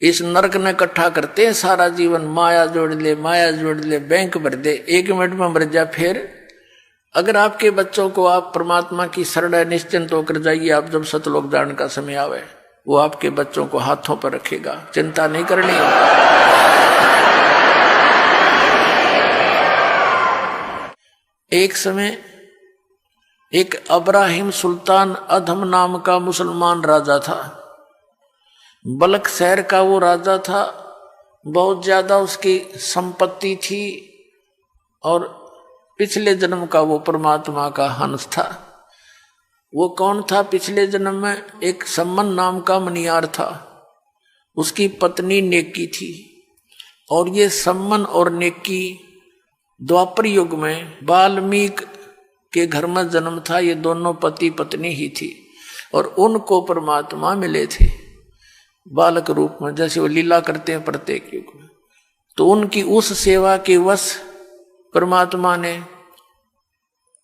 इस नरक ने इकट्ठा करते हैं सारा जीवन, माया जोड़ ले, माया जोड़ ले, बैंक भर दे, 1 मिनट में मर जा। फिर अगर आपके बच्चों को आप परमात्मा की शरण निश्चिंत होकर जाइए, आप जब सतलोक जाने का समय आवे, वो आपके बच्चों को हाथों पर रखेगा, चिंता नहीं करनी। एक समय एक अब्राहिम सुल्तान अधम नाम का मुसलमान राजा था। बलख शहर का वो राजा था, बहुत ज्यादा उसकी संपत्ति थी और पिछले जन्म का वो परमात्मा का हंस था। वो कौन था? पिछले जन्म में एक सम्मन नाम का मनियार था, उसकी पत्नी नेकी थी। और ये सम्मन और नेकी द्वापर युग में वाल्मीकि के घर में जन्म था। ये दोनों पति पत्नी ही थी और उनको परमात्मा मिले थे बालक रूप में, जैसे वो लीला करते हैं प्रत्येक युग में। तो उनकी उस सेवा के वश परमात्मा ने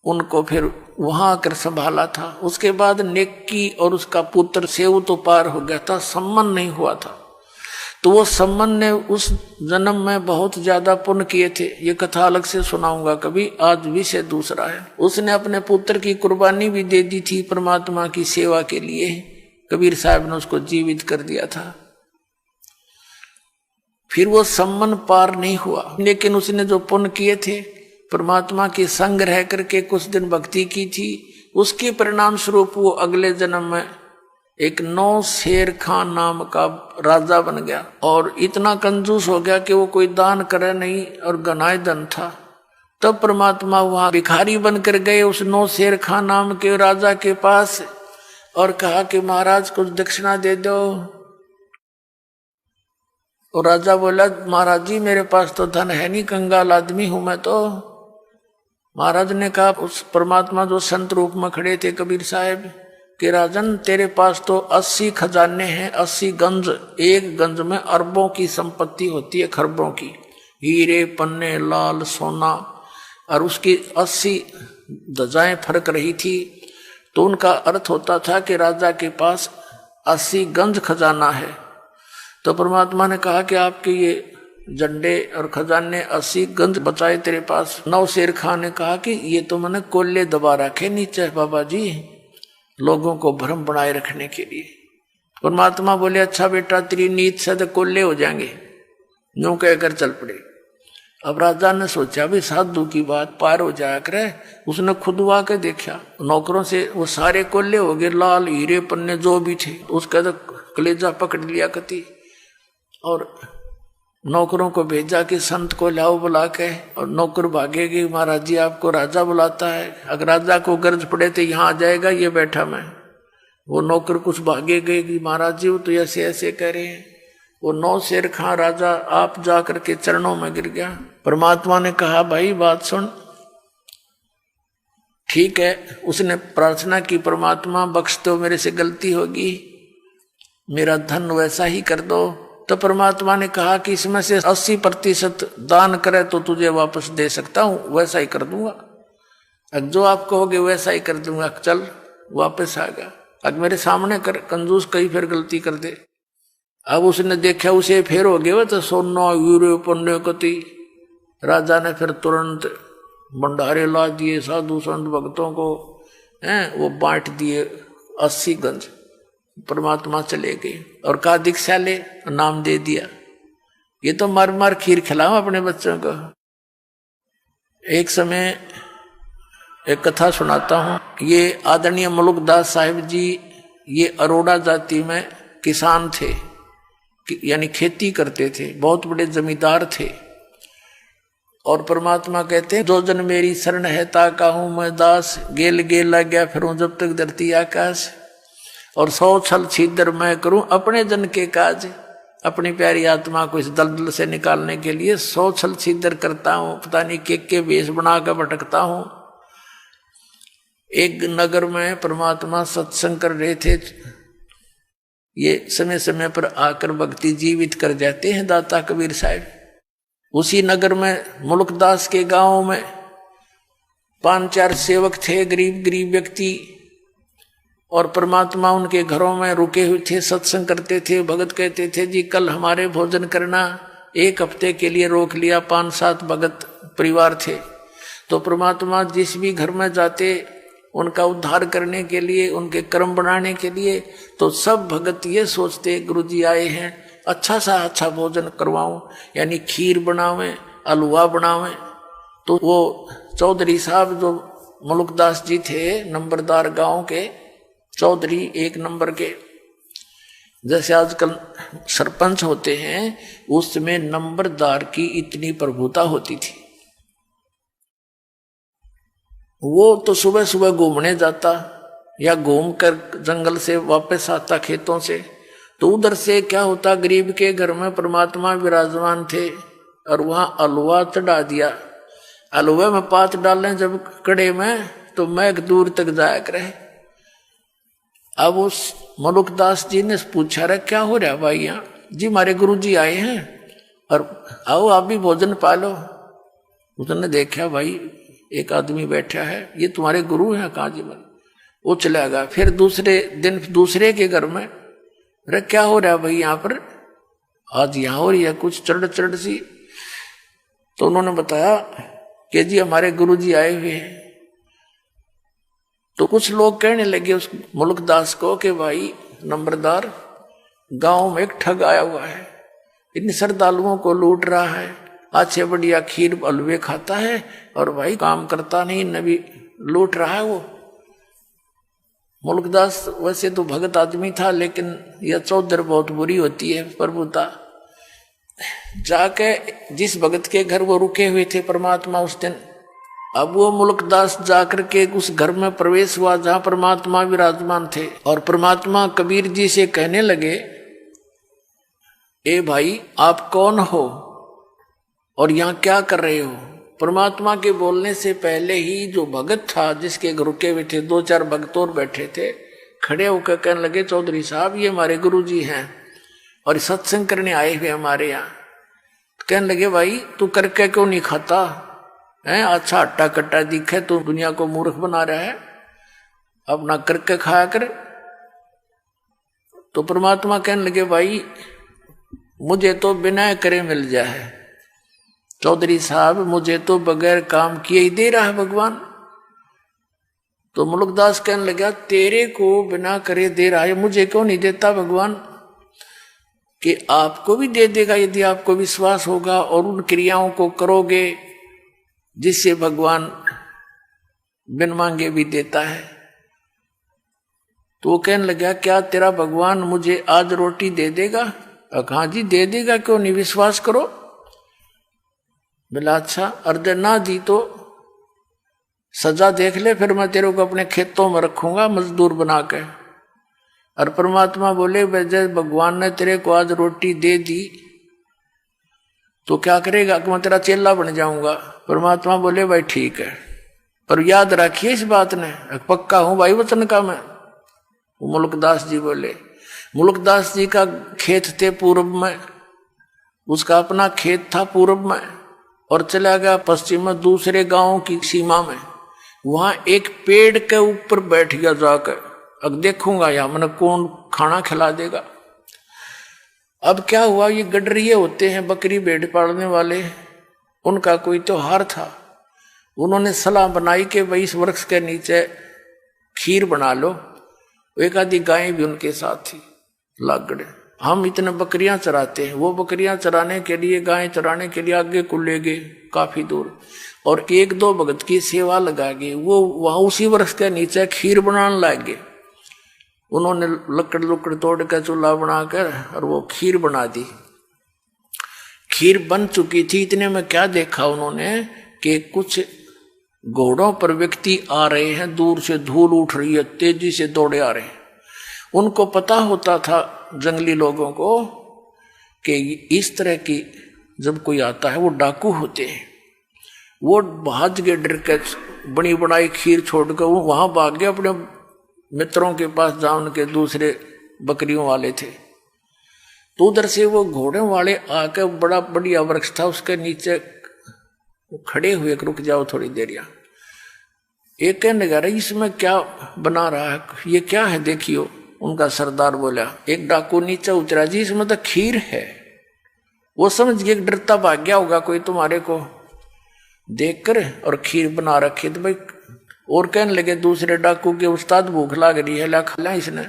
उनको फिर वहां आकर संभाला था। उसके बाद नेकी और उसका पुत्र सेव तो पार हो गया था, सम्मन नहीं हुआ था। तो वो सम्मन ने उस जन्म में बहुत ज्यादा पुण्य किए थे, ये कथा अलग से सुनाऊंगा कभी, आज विषय दूसरा है। उसने अपने पुत्र की कुर्बानी भी दे दी थी परमात्मा की सेवा के लिए, कबीर साहब ने उसको जीवित कर दिया था। फिर वो सम्मन पार नहीं हुआ, लेकिन उसने जो पुण्य किए थे, परमात्मा के संग रह करके कुछ दिन भक्ति की थी, उसके परिणाम स्वरूप वो अगले जन्म में एक 9 शेर खान नाम का राजा बन गया। और इतना कंजूस हो गया कि वो कोई दान करे नहीं और गनाए धन था। तब परमात्मा वहां भिखारी बनकर गए उस 9 शेर खान नाम के राजा के पास और कहा कि महाराज कुछ दक्षिणा दे दो। और राजा बोला, महाराज जी मेरे पास तो धन है नहीं, कंगाल आदमी हूं मैं तो। महाराज ने कहा, उस परमात्मा जो संत रूप में खड़े थे कबीर साहब, कि राजन तेरे पास तो 80 खजाने हैं, 80 गंज, एक गंज में अरबों की संपत्ति होती है, खरबों की, हीरे पन्ने लाल सोना, और उसकी 80 ध्वजाएं फरक रही थी। तो उनका अर्थ होता था कि राजा के पास 80 गंज खजाना है। तो परमात्मा ने कहा कि आपके ये झंडे और खजाने 80 गंज बचाए तेरे पास। 9 शेर खान ने कहा कि ये तो मैंने कोल्ले दबा रखे नीचे बाबा जी, लोगों को भ्रम बनाए रखने के लिए। परमात्मा बोले, अच्छा बेटा तेरी नीत से तो कोल्ले हो जाएंगे, यूं कहकर चल पड़े। अब राजा ने सोचा भी साधु की बात पार हो जाया करे। उसने खुदवा के देखा, नौकरों से वो सारे कोल्ले हो गए, लाल हीरे पन्ने जो भी थे। उसका तो कलेजा पकड़ लिया कति और नौकरों को भेजा कि संत को लाओ बुला के। और नौकर भागेगी, महाराज जी आपको राजा बुलाता है। अगर राजा को गरज पड़े तो यहाँ आ जाएगा, ये बैठा मैं। वो नौकर कुछ भागे गए कि महाराज जी वो तो ऐसे ऐसे कह रहे हैं। वो 9 शेर खां राजा आप जा करके चरणों में गिर गया। परमात्मा ने कहा, भाई बात सुन, ठीक है। उसने प्रार्थना की, परमात्मा बख्श दो, मेरे से गलती होगी, मेरा धन वैसा ही कर दो। तो परमात्मा ने कहा कि इसमें से 80% दान करे तो तुझे वापस दे सकता हूं, वैसा ही कर दूंगा। जो आप कहोगे वैसा ही कर दूंगा, चल वापस आ गया। अब मेरे सामने कर, कंजूस कहीं फिर गलती कर दे। अब उसने देखा उसे फिर हो गया तो सोना यूरो पन्ने कति। राजा ने फिर तुरंत भंडारे ला दिए, साधु संत भक्तों को हैं वो बांट दिए 80 गंज। परमात्मा चले गए और कहा दीक्षा ले, नाम दे दिया। ये तो मार मार खीर खिलाओ अपने बच्चों को। एक समय एक कथा सुनाता हूँ। ये आदरणीय मलुकदास साहिब जी, ये अरोड़ा जाति में किसान थे, यानी खेती करते थे, बहुत बड़े जमींदार थे। और परमात्मा कहते हैं, जो जन मेरी शरण है ताका हूं मैं दास, गेल गेल लग गया फिरूं जब तक धरती आकाश। और 100 छल छिद्र मैं करूं अपने जन के काज। अपनी प्यारी आत्मा को इस दलदल से निकालने के लिए 100 छल छिद्र करता हूं, पता नहीं के वेश बना कर भटकता हूं। एक नगर में परमात्मा सत्संग कर रहे थे। ये समय समय पर आकर भक्ति जीवित कर जाते हैं दाता कबीर साहब। उसी नगर में मुल्कदास के गांव में 5-4 सेवक थे, गरीब गरीब व्यक्ति। और परमात्मा उनके घरों में रुके हुए थे, सत्संग करते थे। भगत कहते थे जी कल हमारे भोजन करना, एक हफ्ते के लिए रोक लिया। 5-7 भगत परिवार थे। तो परमात्मा जिस भी घर में जाते उनका उद्धार करने के लिए, उनके कर्म बनाने के लिए, तो सब भगत ये सोचते गुरुजी आए हैं, अच्छा सा अच्छा भोजन करवाऊं, यानी खीर बनावें, हलवा बनावें। तो वो चौधरी साहब जो मुल्कदास जी थे, नंबरदार गांव के चौधरी 1 नंबर के, जैसे आजकल सरपंच होते हैं, उसमें नंबरदार की इतनी प्रभुता होती थी। वो तो सुबह सुबह घूमने जाता या घूम कर जंगल से वापस आता खेतों से, तो उधर से क्या होता, गरीब के घर में परमात्मा विराजमान थे और वहां हलवा चढ़ा दिया। हलवे में पात डालें जब कड़े में, तो मैघ दूर तक जाया करे। अब उस मलुकदास जी ने पूछा, रे क्या हो रहा भाई यहाँ? जी हमारे गुरु जी आए हैं और आओ आप भी भोजन पालो। उसने देखा भाई एक आदमी बैठा है, ये तुम्हारे गुरु हैं? कहाँ जी? मन वो चला गया। फिर दूसरे दिन दूसरे के घर में, रे क्या हो रहा है भाई यहाँ पर? आज यहाँ हो रही है कुछ चढ़ चढ़ सी। तो उन्होंने बताया कि जी हमारे गुरु जी आए हुए हैं। तो कुछ लोग कहने लगे उस मुल्कदास को कि भाई नंबरदार, गांव में एक ठग आया हुआ है, इन श्रद्धालुओं को लूट रहा है, अच्छे बढ़िया खीर हलवे खाता है और भाई काम करता नहीं, नबी लूट रहा है वो। मुल्कदास वैसे तो भगत आदमी था, लेकिन यह चौधर बहुत बुरी होती है प्रभुता। जाके जिस भगत के घर वो रुके हुए थे परमात्मा उस दिन, अब वो मुल्कदास जाकर के उस घर में प्रवेश हुआ जहां परमात्मा विराजमान थे। और परमात्मा कबीर जी से कहने लगे, ए भाई आप कौन हो और यहाँ क्या कर रहे हो? परमात्मा के बोलने से पहले ही जो भगत था जिसके घर रुके हुए थे, 2-4 भगत और बैठे थे, खड़े होकर कहने लगे, चौधरी साहब ये हमारे गुरु जी हैं और सत्संग करने आए हुए हमारे यहाँ। कहने लगे, भाई तू करके क्यों नहीं खाता है? अच्छा हट्टा कट्टा दिखे तो दुनिया को मूर्ख बना रहा है, अपना करके खाया कर। तो परमात्मा कहने लगे, भाई मुझे तो बिना करे मिल जाए, चौधरी साहब मुझे तो बगैर काम किए ही दे रहा है भगवान। तो मुल्कदास कहने लगा, तेरे को बिना करे दे रहा है, मुझे क्यों नहीं देता भगवान? कि आपको भी दे देगा यदि आपको विश्वास होगा और उन क्रियाओं को करोगे जिससे भगवान बिन मांगे भी देता है। तो वो कहने लगा, क्या तेरा भगवान मुझे आज रोटी दे देगा? हाँ जी दे देगा, क्यों नहीं, विश्वास करो। बोला अच्छा, अर्धे ना दी तो सजा देख ले, फिर मैं तेरे को अपने खेतों में रखूंगा मजदूर बना के। और परमात्मा बोले, जब भगवान ने तेरे को आज रोटी दे दी तो क्या करेगा? कि मैं तेरा चेला बन जाऊंगा। परमात्मा बोले, भाई ठीक है, पर याद रखिए इस बात ने, पक्का हूं भाई वचन का मैं। वो मुल्कदास जी बोले, मुल्कदास जी का खेत थे पूर्व में, उसका अपना खेत था पूर्व में, और चला गया पश्चिम में दूसरे गांव की सीमा में। वहां एक पेड़ के ऊपर बैठ गया जाकर, अब देखूंगा या मैंने कौन खाना खिला देगा। अब क्या हुआ, ये गडरिये होते हैं बकरी भेड़ पालने वाले, उनका कोई त्योहार था। उन्होंने सलाह बनाई कि भाई इस वृक्ष के नीचे खीर बना लो। एक आधी गाय भी उनके साथ थी लागड़े। हम इतने बकरियां चराते हैं, वो बकरियां चराने के लिए, गाय चराने के लिए आगे को ले गए काफी दूर, और 1-2 भगत की सेवा लगा गए। वो वहां उसी वृक्ष के नीचे खीर बनाने लग गए। उन्होंने लकड़ तोड़ कर चूल्हा बनाकर और वो खीर बना दी। खीर बन चुकी थी, इतने में क्या देखा उन्होंने कि कुछ घोड़ों पर व्यक्ति आ रहे हैं, दूर से धूल उठ रही है, तेजी से दौड़े आ रहे हैं। उनको पता होता था जंगली लोगों को कि इस तरह की जब कोई आता है वो डाकू होते हैं। वो भाज के डर के बनी बनाई खीर छोड़कर वो वहां भाग गए अपने मित्रों के पास, जहां उनके दूसरे बकरियों वाले थे। तो उधर से वो घोड़े वाले आकर, बड़ा बढ़िया वृक्ष था उसके नीचे खड़े हुए, रुक जाओ थोड़ी देर यहाँ। एक कहने लगा, इसमें क्या बना रहा है, ये क्या है देखियो। उनका सरदार बोला, एक डाकू नीचे उतरा, जी इसमें तो खीर है। वो समझ गया, डरता भाग गया होगा कोई तुम्हारे को देखकर, और खीर बना रखी। तो भाई और कहने लगे दूसरे डाकू के, उस्ताद भूख लाग रही है, ला खा इसने।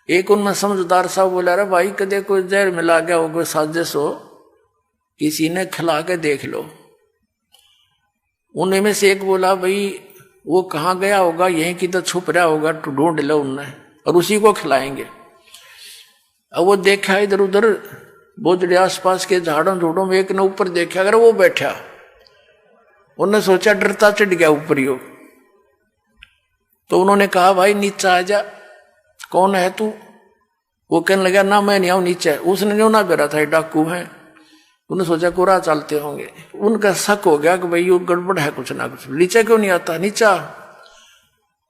एक उनमें समझदार साहब बोला, अरे भाई कदे कोई जहर मिला गया हो, कोई साजिश हो, किसी ने खिला के देख लो। उनमें से एक बोला, भाई वो कहाँ गया होगा, यहीं की तो छुप रहा होगा, तो ढूंढ लो उनने और उसी को खिलाएंगे। अब वो देखा इधर उधर बोझड़े आसपास के झाड़ों झूड़ों में, एक ने ऊपर देखा, अगर वो बैठा, उन्होंने सोचा डरता चढ़ गया ऊपर ही हो। तो उन्होंने कहा, भाई नीचे आ जा, कौन है तू। वो कहने लगा, ना मैं नहीं आऊं नीचे। उसने जो ना बेरा था, डाकू है। उन्होंने सोचा कोरा चलते होंगे। उनका शक हो गया कि भाई ये गड़बड़ है कुछ ना कुछ, नीचे क्यों नहीं आता, नीचा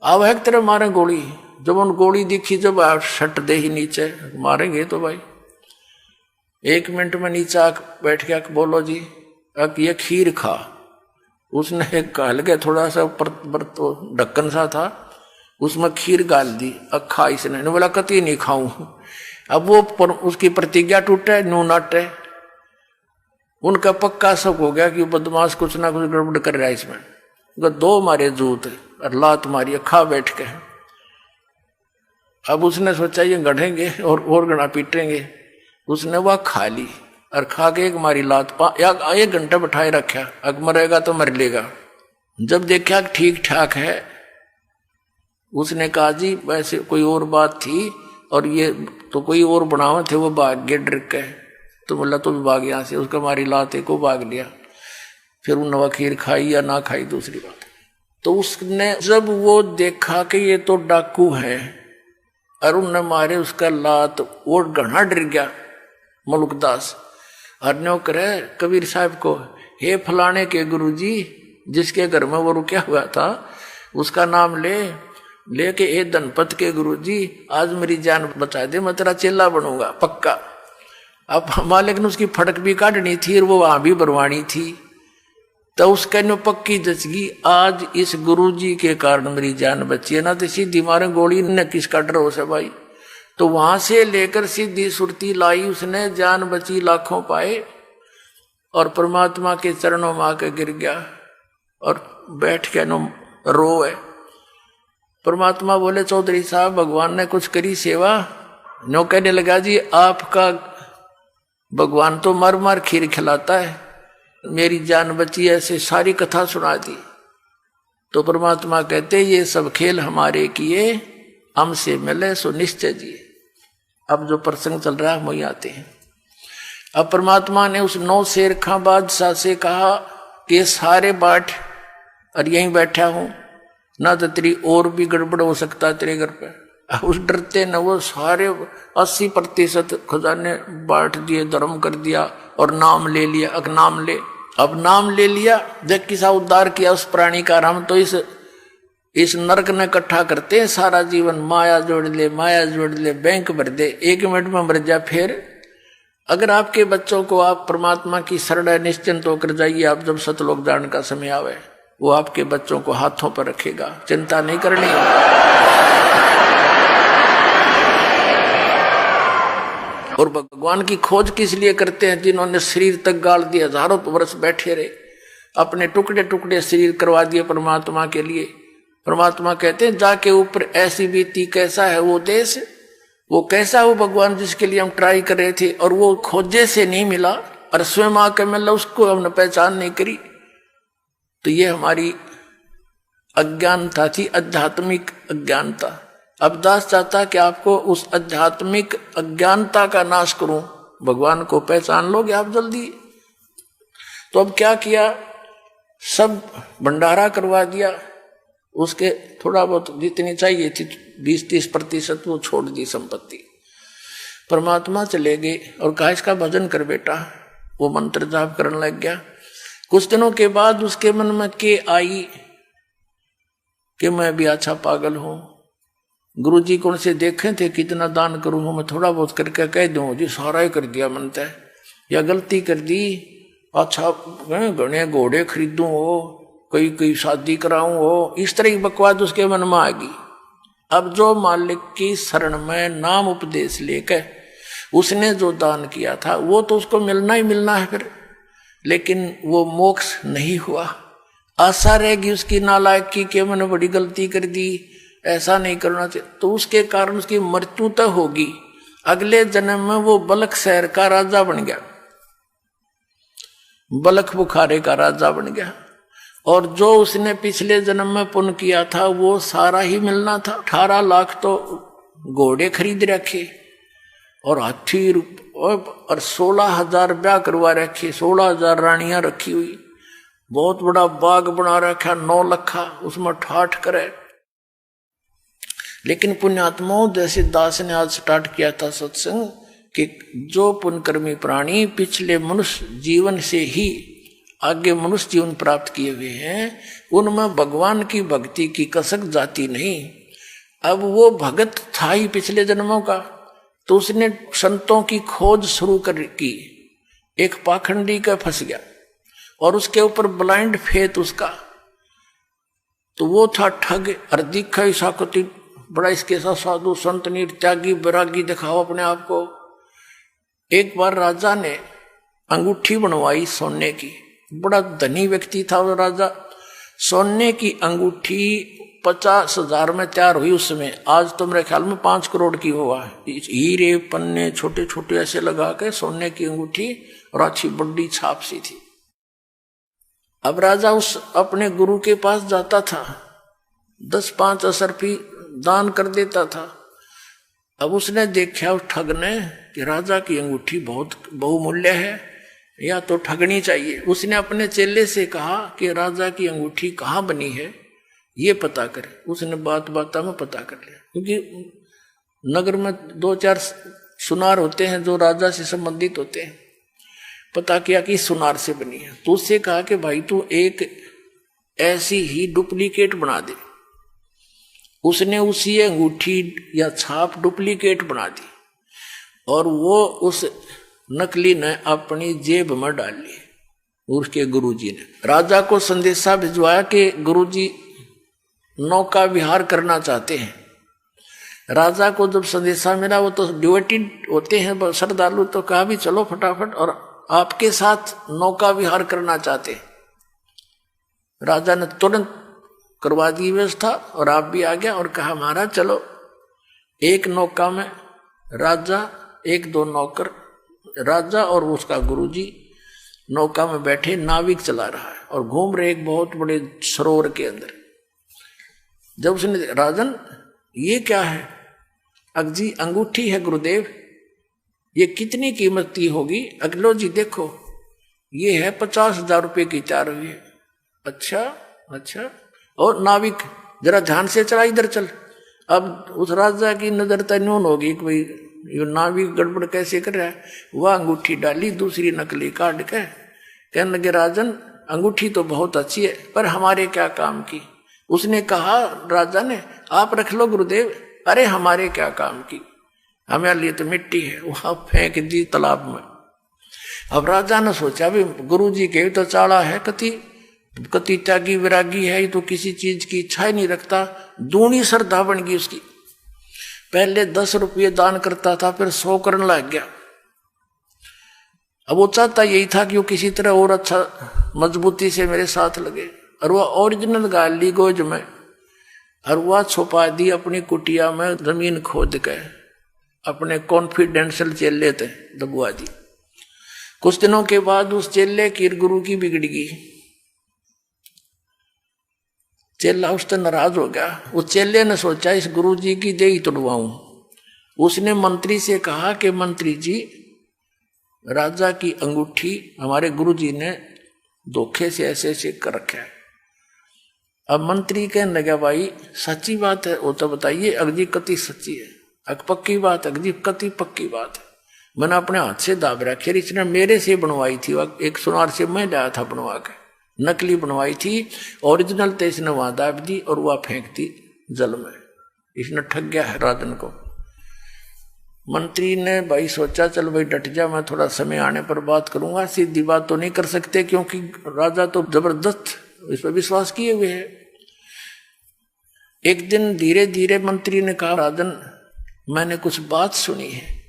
अब है तेरे मारे गोली। जब उन गोली दिखी, जब आप शट दे ही नीचे, मारेंगे तो भाई। 1 मिनट में नीचे आ बैठ गया, बोलो जी अब ये खीर खा। उसने एक गाल गया, थोड़ा सा तो ढक्कन सा था, उसमें खीर गाल दी, खा इसने। बोला कति नहीं खाऊं। अब वो उसकी प्रतिज्ञा टूटे, नू नाटे। उनका पक्का शक हो गया कि बदमाश कुछ ना कुछ गड़बड़ कर रहा है इसमें। 2 मारे जूत और लात मारी, खा बैठ के। अब उसने सोचा ये गढ़ेंगे और गड़ा पीटेंगे। उसने वह खा ली और खा के एक मारी लात, 1 घंटा बैठाए रखा, अब मरेगा तो मर लेगा। जब देखा ठीक ठाक है, उसने कहा, जी वैसे कोई और बात थी, और ये तो कोई और बनावे थे, वो भाग गए डर के। तो बोला तो भाग यहाँ से, उसका मारी लाते को भाग लिया। फिर उन्होंने खीर खाई या ना खाई दूसरी बात। तो उसने जब वो देखा कि ये तो डाकू है और उनने मारे उसका लात, वो घना डर गया मुल्कदास। हरन्यो करे कबीर साहब को, हे फलाने के गुरुजी, जिसके घर में वो रुका हुआ था, उसका नाम लेके ए धनपत के गुरुजी, आज मेरी जान बचा दे, मैं तेरा चेला बनूंगा पक्का। अब मालिक ने उसकी फटक भी काटनी थी और वो वहां भी बरवानी थी। तो उसका नो पक्की जचगी, आज इस गुरुजी के कारण मेरी जान बची है, ना तो सीधी मारे गोली न किसका डर हो से भाई। तो वहां से लेकर सीधी सुरती लाई उसने, जान बची, लाखों पाए, और परमात्मा के चरणों में आके गिर गया और बैठ के नो रोए। परमात्मा बोले, चौधरी साहब भगवान ने कुछ करी सेवा। नो कहने लगा, जी आपका भगवान तो मर मर खीर खिलाता है, मेरी जान बची, ऐसे सारी कथा सुना दी। तो परमात्मा कहते, ये सब खेल हमारे किए, हमसे मिले सो निश्चय जिए। अब जो प्रसंग चल रहा है हम वही आते हैं। अब परमात्मा ने उस 9 शेर खां बादशाह से कहा कि सारे बाट और यहीं बैठा हूं, ना तो तेरी और भी गड़बड़ हो सकता है तेरे घर पे। उस डरते न वो सारे 80% खजाने बांट दिए, धर्म कर दिया और नाम ले लिया। अब नाम ले लिया, जब किसा उद्धार किया उस प्राणी का। हम तो इस नरक ने इकट्ठा करते हैं सारा जीवन, माया जोड़ ले, बैंक भर दे, 1 मिनट में मर जा। फिर अगर आपके बच्चों को आप परमात्मा की शरण निश्चिंत होकर जाइए, आप जब सतलोक जान का समय आवे, वो आपके बच्चों को हाथों पर रखेगा, चिंता नहीं करनी। और भगवान की खोज किस लिए करते हैं? जिन्होंने शरीर तक गाल दिए, हजारों वर्ष बैठे रहे, अपने टुकड़े टुकड़े शरीर करवा दिए परमात्मा के लिए। परमात्मा कहते हैं, जाके ऊपर ऐसी बीती, कैसा है वो देश, वो कैसा वो भगवान जिसके लिए हम ट्राई कर रहे थे, और वो खोजे से नहीं मिला और स्वयं आके मिला, उसको हमने पहचान नहीं करी। तो ये हमारी अज्ञानता थी, आध्यात्मिक अज्ञानता। अब दास चाहता कि आपको उस आध्यात्मिक अज्ञानता का नाश करूं, भगवान को पहचान लोगे आप जल्दी। तो अब क्या किया, सब भंडारा करवा दिया, उसके थोड़ा बहुत जितनी चाहिए थी 20-30% वो छोड़ दी संपत्ति। परमात्मा चले गए और कहा इसका भजन कर बेटा। वो मंत्र जाप करने लग गया। कुछ दिनों के बाद उसके मन में के आई कि मैं भी अच्छा पागल हूं, गुरुजी कौन से देखे थे कितना दान करूं, मैं थोड़ा बहुत करके कह दूं जी सारा ही कर दिया मन तय, या गलती कर दी, अच्छा घने घोड़े खरीदूं, वो कोई कोई शादी कराऊं हो, इस तरह की बकवास उसके मन में आ गई। अब जो मालिक की शरण में नाम उपदेश लेकर उसने जो दान किया था वो तो उसको मिलना ही मिलना है फिर, लेकिन वो मोक्ष नहीं हुआ। आशा रहेगी उसकी नालायकी के मैंने बड़ी गलती कर दी, ऐसा नहीं करना चाहिए, तो उसके कारण उसकी मृत्यु तो होगी। अगले जन्म में वो बलख शहर का राजा बन गया, बलख बुखारे का राजा बन गया। और जो उसने पिछले जन्म में पुण्य किया था वो सारा ही मिलना था। 18 लाख तो घोड़े खरीद रखे और हाथी और 16,000 ब्याह करवा रखे, 16,000 रानियां रखी हुई, बहुत बड़ा बाग बना रखा 9 लखा, उसमें ठाठ करे। लेकिन पुण्यात्माओं जैसे दास ने आज स्टार्ट किया था सत्संग कि जो पुण्यकर्मी प्राणी पिछले मनुष्य जीवन से ही आगे मनुष्य जीवन प्राप्त किए हुए हैं, उनमें भगवान की भक्ति की कसक जाती नहीं। अब वो भगत था ही पिछले जन्मों का, तो उसने संतों की खोज शुरू कर की, एक पाखंडी का फंस गया और उसके ऊपर ब्लाइंड फेथ उसका, तो वो था ठग। अर्दिखा साकती बड़ा इसके साथ साधु संत नीर त्यागी वैरागी दिखाओ अपने आप को। एक बार राजा ने अंगूठी बनवाई सोने की, बड़ा धनी व्यक्ति था वो राजा। सोने की अंगूठी 50,000 में तैयार हुई उस समय, आज तो मेरे ख्याल में 5 करोड़ की हुआ है। हीरे पन्ने छोटे छोटे ऐसे लगा के सोने की अंगूठी और अच्छी बड़ी छाप सी थी। अब राजा उस अपने गुरु के पास जाता था, 10-5 असरफी दान कर देता था। अब उसने देखा उस ठग ने कि राजा की अंगूठी बहुत बहुमूल्य है, या तो ठगनी चाहिए। उसने अपने चेले से कहा कि राजा की अंगूठी कहाँ बनी है ये पता करे। उसने बात में पता कर लिया, क्योंकि नगर में 2-4 सुनार होते हैं जो राजा से संबंधित होते हैं। पता किया कि सुनार से बनी है, तो उससे कहा कि भाई तू एक ऐसी ही डुप्लीकेट बना दे। उसने उसी अंगूठी या छाप डुप्लीकेट बना दी और वो उस नकली ने अपनी जेब में डाल ली। उसके गुरुजी ने राजा को संदेशा भिजवाया कि गुरुजी नौका विहार करना चाहते हैं। राजा को जब संदेशा मिला, वो तो डिवोटेड होते हैं श्रद्धालु, तो कहा भी चलो फटाफट, और आपके साथ नौका विहार करना चाहते। राजा ने तुरंत करवा दी व्यवस्था और आप भी आ गया और कहा महाराज चलो। एक नौका में राजा, 1-2 नौकर, राजा और उसका गुरुजी नौका में बैठे, नाविक चला रहा है और घूम रहे एक बहुत बड़े सरोवर के अंदर। जब उसने राजन ये क्या है? अगजी अंगूठी है गुरुदेव, ये कितनी कीमत की होगी? अगलो जी देखो ये है 50,000 रुपये की तैयार हुई है। अच्छा। और नाविक जरा ध्यान से चला, इधर चल। अब उस राजा की नजर तन्यून होगी कि भाई ये नाविक गड़बड़ कैसे कर रहा है। वह अंगूठी डाली, दूसरी नकली काट के कहने लगे राजन अंगूठी तो बहुत अच्छी है पर हमारे क्या काम की। उसने कहा राजा ने आप रख लो गुरुदेव। अरे हमारे क्या काम की, हमारे लिए तो मिट्टी है। वहां फेंक दी तालाब में। अब राजा ने सोचा भी गुरुजी के तो चाड़ा है, कति त्यागी विरागी है, ये तो किसी चीज की इच्छा ही नहीं रखता। दूनी श्रद्धा बन गई उसकी। पहले 10 रुपये दान करता था, फिर 100 करने लग गया। अब वो चाहता यही था कि वो किसी तरह और अच्छा मजबूती से मेरे साथ लगे। और वह ओरिजिनल गाल ली गोज में और वह छुपा दी अपनी कुटिया में, जमीन खोद के अपने कॉन्फिडेंशियल चेले थे दबुआ दी। कुछ दिनों के बाद उस चेले की गुरु की बिगड़ गई। चेला उससे नाराज हो गया। उस चेले ने सोचा इस गुरु जी की देही तोड़वाऊं। उसने मंत्री से कहा कि मंत्री जी राजा की अंगूठी हमारे गुरु जी ने धोखे से ऐसे कर रखा है। अब मंत्री कहने लगा भाई सच्ची बात है वो तो बताइए। अगजी कति सच्ची है, पक्की बात, अगजी कति पक्की बात है। मैंने अपने हाथ से दाब रखी, इसने मेरे से बनवाई थी। एक सुनार से मैं लाया था बनवा के, नकली बनवाई थी। ओरिजिनल तो इसने वहां दाब दी और वह फेंक दी जल में। इसने ठग गया है राजन को। मंत्री ने भाई सोचा चल भाई डट जा, मैं थोड़ा समय आने पर बात करूंगा। सीधी बात तो नहीं कर सकते क्योंकि राजा तो जबरदस्त इस पर विश्वास किए हुए है। एक दिन धीरे धीरे मंत्री ने कहा, राजन मैंने कुछ बात सुनी है।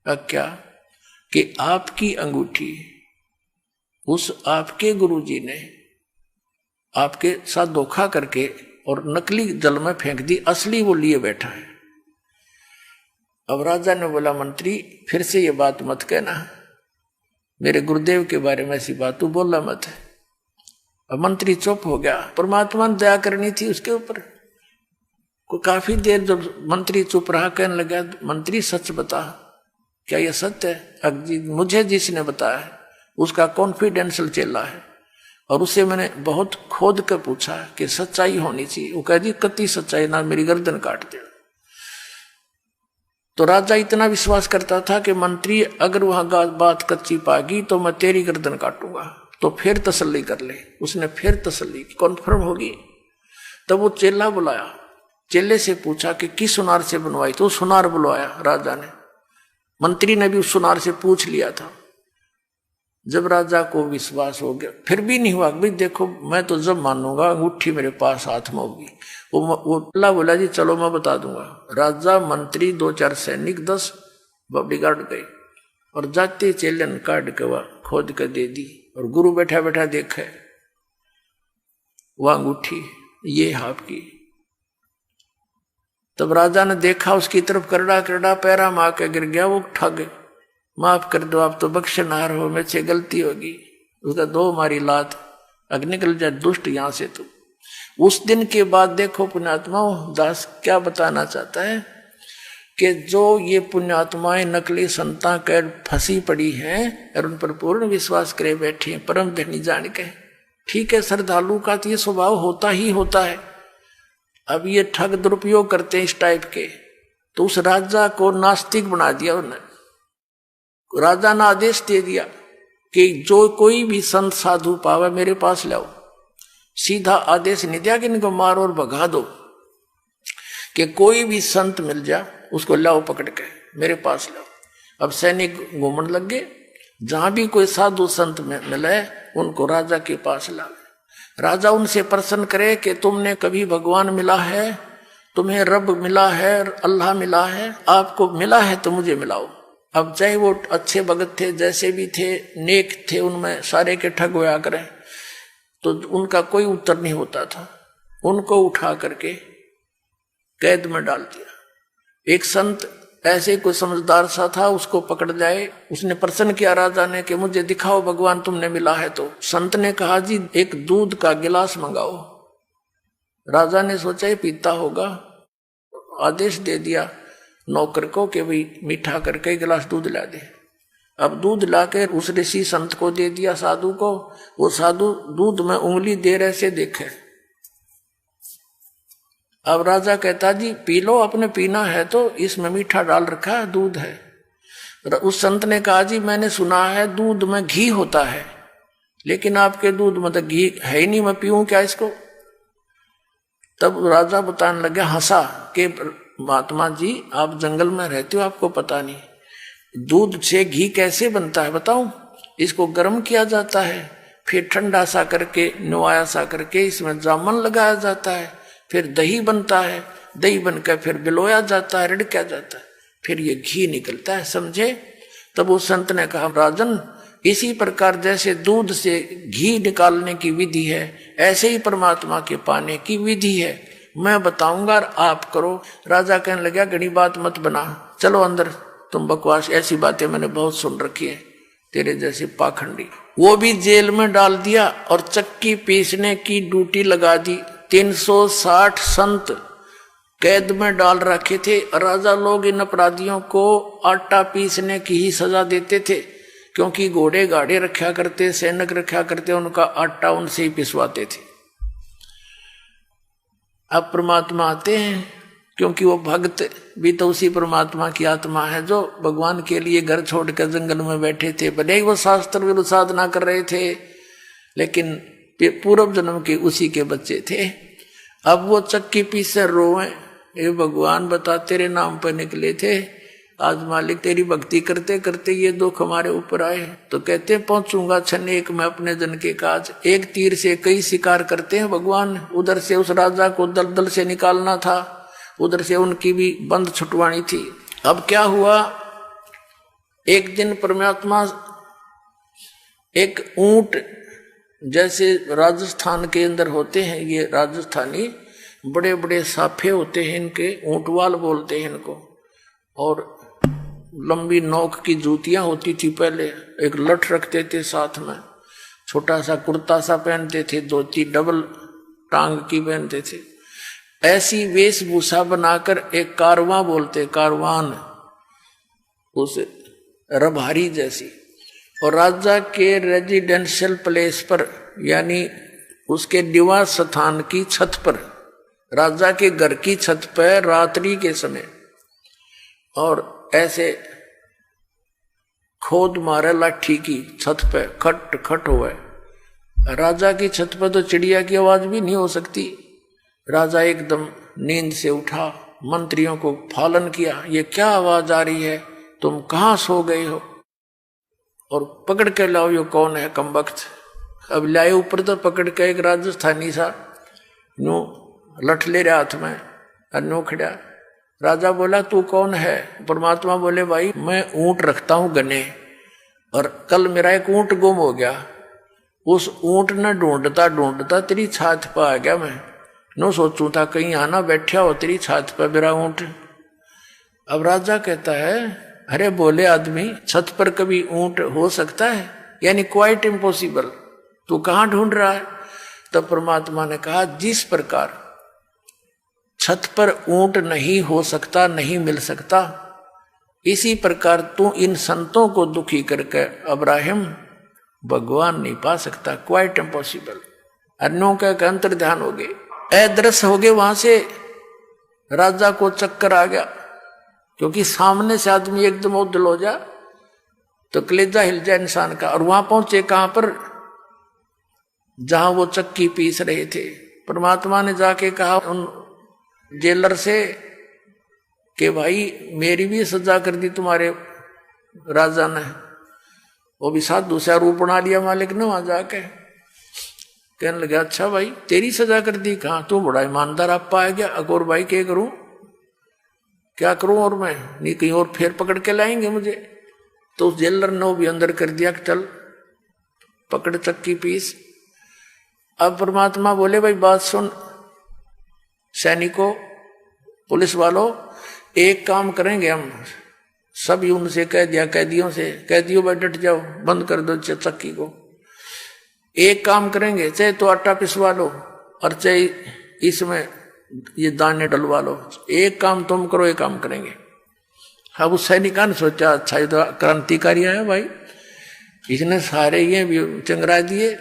क्या? कि आपकी अंगूठी उस आपके गुरुजी ने आपके साथ धोखा करके और नकली जल में फेंक दी, असली वो लिए बैठा है। अब राजा ने बोला, मंत्री फिर से ये बात मत कहना, मेरे गुरुदेव के बारे में ऐसी बात तू बोलना मत है। अब मंत्री चुप हो गया। परमात्मा ने दया करनी थी उसके ऊपर। काफी देर जब मंत्री चुप रहा, कहने लगा, मंत्री सच बता, क्या यह सत्य है? मुझे जिसने बताया है उसका कॉन्फिडेंशियल चेला है, और उससे मैंने बहुत खोद कर पूछा कि सच्चाई होनी चाहिए। वो कह दी, कति सच्चाई ना, मेरी गर्दन काट दे। तो राजा इतना विश्वास करता था कि मंत्री अगर वहां बात कच्ची पागी तो मैं तेरी गर्दन काटूंगा, तो फिर तसल्ली कर ले। उसने फिर तसल्ली कॉन्फर्म होगी। तब वो चेला बुलाया, चेले से पूछा कि किस सुनार से बनवाई? तो सुनार बुलवाया राजा ने। मंत्री ने भी उस सुनार से पूछ लिया था। जब राजा को विश्वास हो गया, फिर भी नहीं हुआ, भाई देखो मैं तो जब मानूंगा अंगूठी मेरे पास हाथ में होगी। वो अल्लाह बोला, जी चलो मैं बता दूंगा। राजा, मंत्री, 2-4 सैनिक, 10 बॉडीगार्ड गए और जाते चेले ने काट के वह खोद कर दे दी। और गुरु बैठा बैठा देखे वह अंगूठी, ये आपकी। तब राजा ने देखा, उसकी तरफ करड़ा करड़ा पैरा मार के गिर गया। वो ठग, माफ कर दो, आप तो बख्शनार हो, मेरे से गलती होगी। उसका 2 मारी लात, अग निकल जाए दुष्ट यहां से। तो उस दिन के बाद देखो पुण्यात्मा दास क्या बताना चाहता है कि जो ये पुण्यात्माएं नकली संता कर फंसी पड़ी हैं और उन पर पूर्ण विश्वास करे बैठी हैं परम धनी जान के। ठीक है, श्रद्धालु का तो ये स्वभाव होता ही होता है। अब ये ठग दुरुपयोग करते हैं इस टाइप के। तो उस राजा को नास्तिक बना दिया उन्होंने। राजा ने आदेश दे दिया कि जो कोई भी संत साधु पावे मेरे पास लाओ। सीधा आदेश नहीं दिया कि इनको मारो और भगा दो, कि कोई भी संत मिल जा उसको लाओ पकड़ के मेरे पास लाओ। अब सैनिक घूमने लग गए, जहां भी कोई साधु संत मिले उनको राजा के पास लाओ। राजा उनसे प्रश्न करे कि तुमने कभी भगवान मिला है, तुम्हें रब मिला है, अल्लाह मिला है? आपको मिला है तो मुझे मिलाओ। अब चाहे वो अच्छे भगत थे, जैसे भी थे, नेक थे, उनमें सारे के ठग होया करें, तो उनका कोई उत्तर नहीं होता था। उनको उठा करके कैद में डाल दिया। एक संत ऐसे कोई समझदार सा था, उसको पकड़ जाए। उसने प्रश्न किया राजा ने कि मुझे दिखाओ भगवान तुमने मिला है तो। संत ने कहा, जी एक दूध का गिलास मंगाओ। राजा ने सोचा ये पीता होगा, आदेश दे दिया नौकर को कि भाई मीठा करके गिलास दूध ला दे। अब दूध लाकर उस ऋषि संत को दे दिया, साधु को। वो साधु दूध में उंगली दे रहे से देखे। अब राजा कहता, जी पी लो, अपने पीना है तो, इसमें मीठा डाल रखा है, दूध है। उस संत ने कहा, जी मैंने सुना है दूध में घी होता है, लेकिन आपके दूध में तो घी है ही नहीं, मैं पीऊं क्या इसको? तब राजा बताने लगा, हंसा कि महात्मा जी आप जंगल में रहते हो, आपको पता नहीं दूध से घी कैसे बनता है बताऊं? इसको गर्म किया जाता है, फिर ठंडा सा करके, नुआया सा करके इसमें जामुन लगाया जाता है, फिर दही बनता है, दही बनकर फिर बिलोया जाता है, रिड़का जाता है, फिर ये घी निकलता है, समझे? तब वो संत ने कहा, राजन इसी प्रकार जैसे दूध से घी निकालने की विधि है, ऐसे ही परमात्मा के पाने की विधि है, मैं बताऊंगा और आप करो। राजा कहने लगा, घनी बात मत बना, चलो अंदर, तुम बकवास, ऐसी बातें मैंने बहुत सुन रखी है, तेरे जैसे पाखंडी। वो भी जेल में डाल दिया और चक्की पीसने की ड्यूटी लगा दी। 360 संत कैद में डाल रखे थे। राजा लोग इन अपराधियों को आटा पीसने की ही सजा देते थे, क्योंकि घोड़े गाड़े रखा करते, सैनिक रखा करते, उनका आटा उनसे ही पिसवाते थे। अब परमात्मा आते हैं, क्योंकि वो भक्त भी तो उसी परमात्मा की आत्मा है जो भगवान के लिए घर छोड़कर जंगल में बैठे थे। भले ही वो शास्त्र विरुद्ध साधना कर रहे थे, लेकिन पूर्व जन्म के उसी के बच्चे थे। अब वो चक्की पीस से रोए, ये भगवान बता तेरे नाम पर निकले थे, आज मालिक तेरी भक्ति करते करते ये दुख हमारे ऊपर आए। तो कहते पहुंचूंगा क्षण एक मैं अपने जन के काज। एक तीर से कई शिकार करते हैं भगवान। उधर से उस राजा को दलदल से निकालना था, उधर से उनकी भी बंद छुटवानी थी। अब क्या हुआ, एक दिन परमात्मा एक ऊंट, जैसे राजस्थान के अंदर होते हैं ये राजस्थानी, बड़े बड़े साफे होते हैं इनके, ऊंटवाल बोलते हैं इनको, और लंबी नोक की जूतियां होती थी पहले, एक लठ रखते थे साथ में, छोटा सा कुर्ता सा पहनते थे, धोती डबल टांग की पहनते थे। ऐसी वेशभूषा बनाकर एक कारवां बोलते, कारवान, उस रभारी जैसी, और राजा के रेजिडेंशियल प्लेस पर यानी उसके निवास स्थान की छत पर, राजा के घर की छत पर रात्रि के समय, और ऐसे खोद मारे लाठी की छत पे, खट खट हुआ। राजा की छत पर तो चिड़िया की आवाज भी नहीं हो सकती। राजा एकदम नींद से उठा, मंत्रियों को फालन किया, ये क्या आवाज आ रही है, तुम कहाँ सो गए हो, और पकड़ के लाओ ये कौन है कमबख्त। अब लाए ऊपर तो पकड़ के एक राजस्थानी सा नो लठ ले रहा हाथ में, नो खड़ा। राजा बोला तू कौन है। परमात्मा बोले भाई मैं ऊंट रखता हूं गने, और कल मेरा एक ऊंट गुम हो गया, उस ऊंट ने ढूंढता ढूंढता तेरी छात पर आ गया। मैं नो सोचूं था कहीं आना बैठा हो तेरी छात पर मेरा ऊंट। अब राजा कहता है अरे बोले आदमी, छत पर कभी ऊंट हो सकता है, यानी क्वाइट इम्पॉसिबल, तू कहाँ ढूंढ रहा है। तब परमात्मा ने कहा जिस प्रकार छत पर ऊंट नहीं हो सकता, नहीं मिल सकता, इसी प्रकार तू इन संतों को दुखी करके अब्राहिम भगवान नहीं पा सकता, क्वाइट इम्पॉसिबल। अन्यों का अंतर ध्यान हो गए, अदृश्य हो गए। वहां से राजा को चक्कर आ गया, क्योंकि सामने से आदमी एकदम उदल हो जा तो कलेजा हिल जाए इंसान का। और वहां पहुंचे कहां पर, जहां वो चक्की पीस रहे थे। परमात्मा ने जाके कहा उन जेलर से कि भाई मेरी भी सजा कर दी तुम्हारे राजा ने। वो भी साथ दूसरा रूप बना लिया मालिक ने वहां जाके। कहने लगे अच्छा भाई तेरी सजा कर दी, कहा तू बड़ा ईमानदार आप पाया गया। अकोर भाई क्या करूं, क्या करूं, और मैं नहीं कहीं और फिर पकड़ के लाएंगे मुझे। तो उस जेलर ने भी अंदर कर दिया कि चल पकड़ चक्की पीस। अब परमात्मा बोले भाई बात सुन, सैनिकों पुलिस वालों, एक काम करेंगे हम सभी, उनसे कह दिया कैदियों से, कैदियों भाई डट जाओ, बंद कर दो चक्की को। एक काम करेंगे, चाहे तो आटा पिसवा लो और चाहे इसमें ये दाने डलवा लो, एक काम तुम करो, एक काम करेंगे। अब उस सैनिका ने सोचा अच्छा ये तो क्रांतिकारी है भाई, इसने सारे ये चंगरा दिए।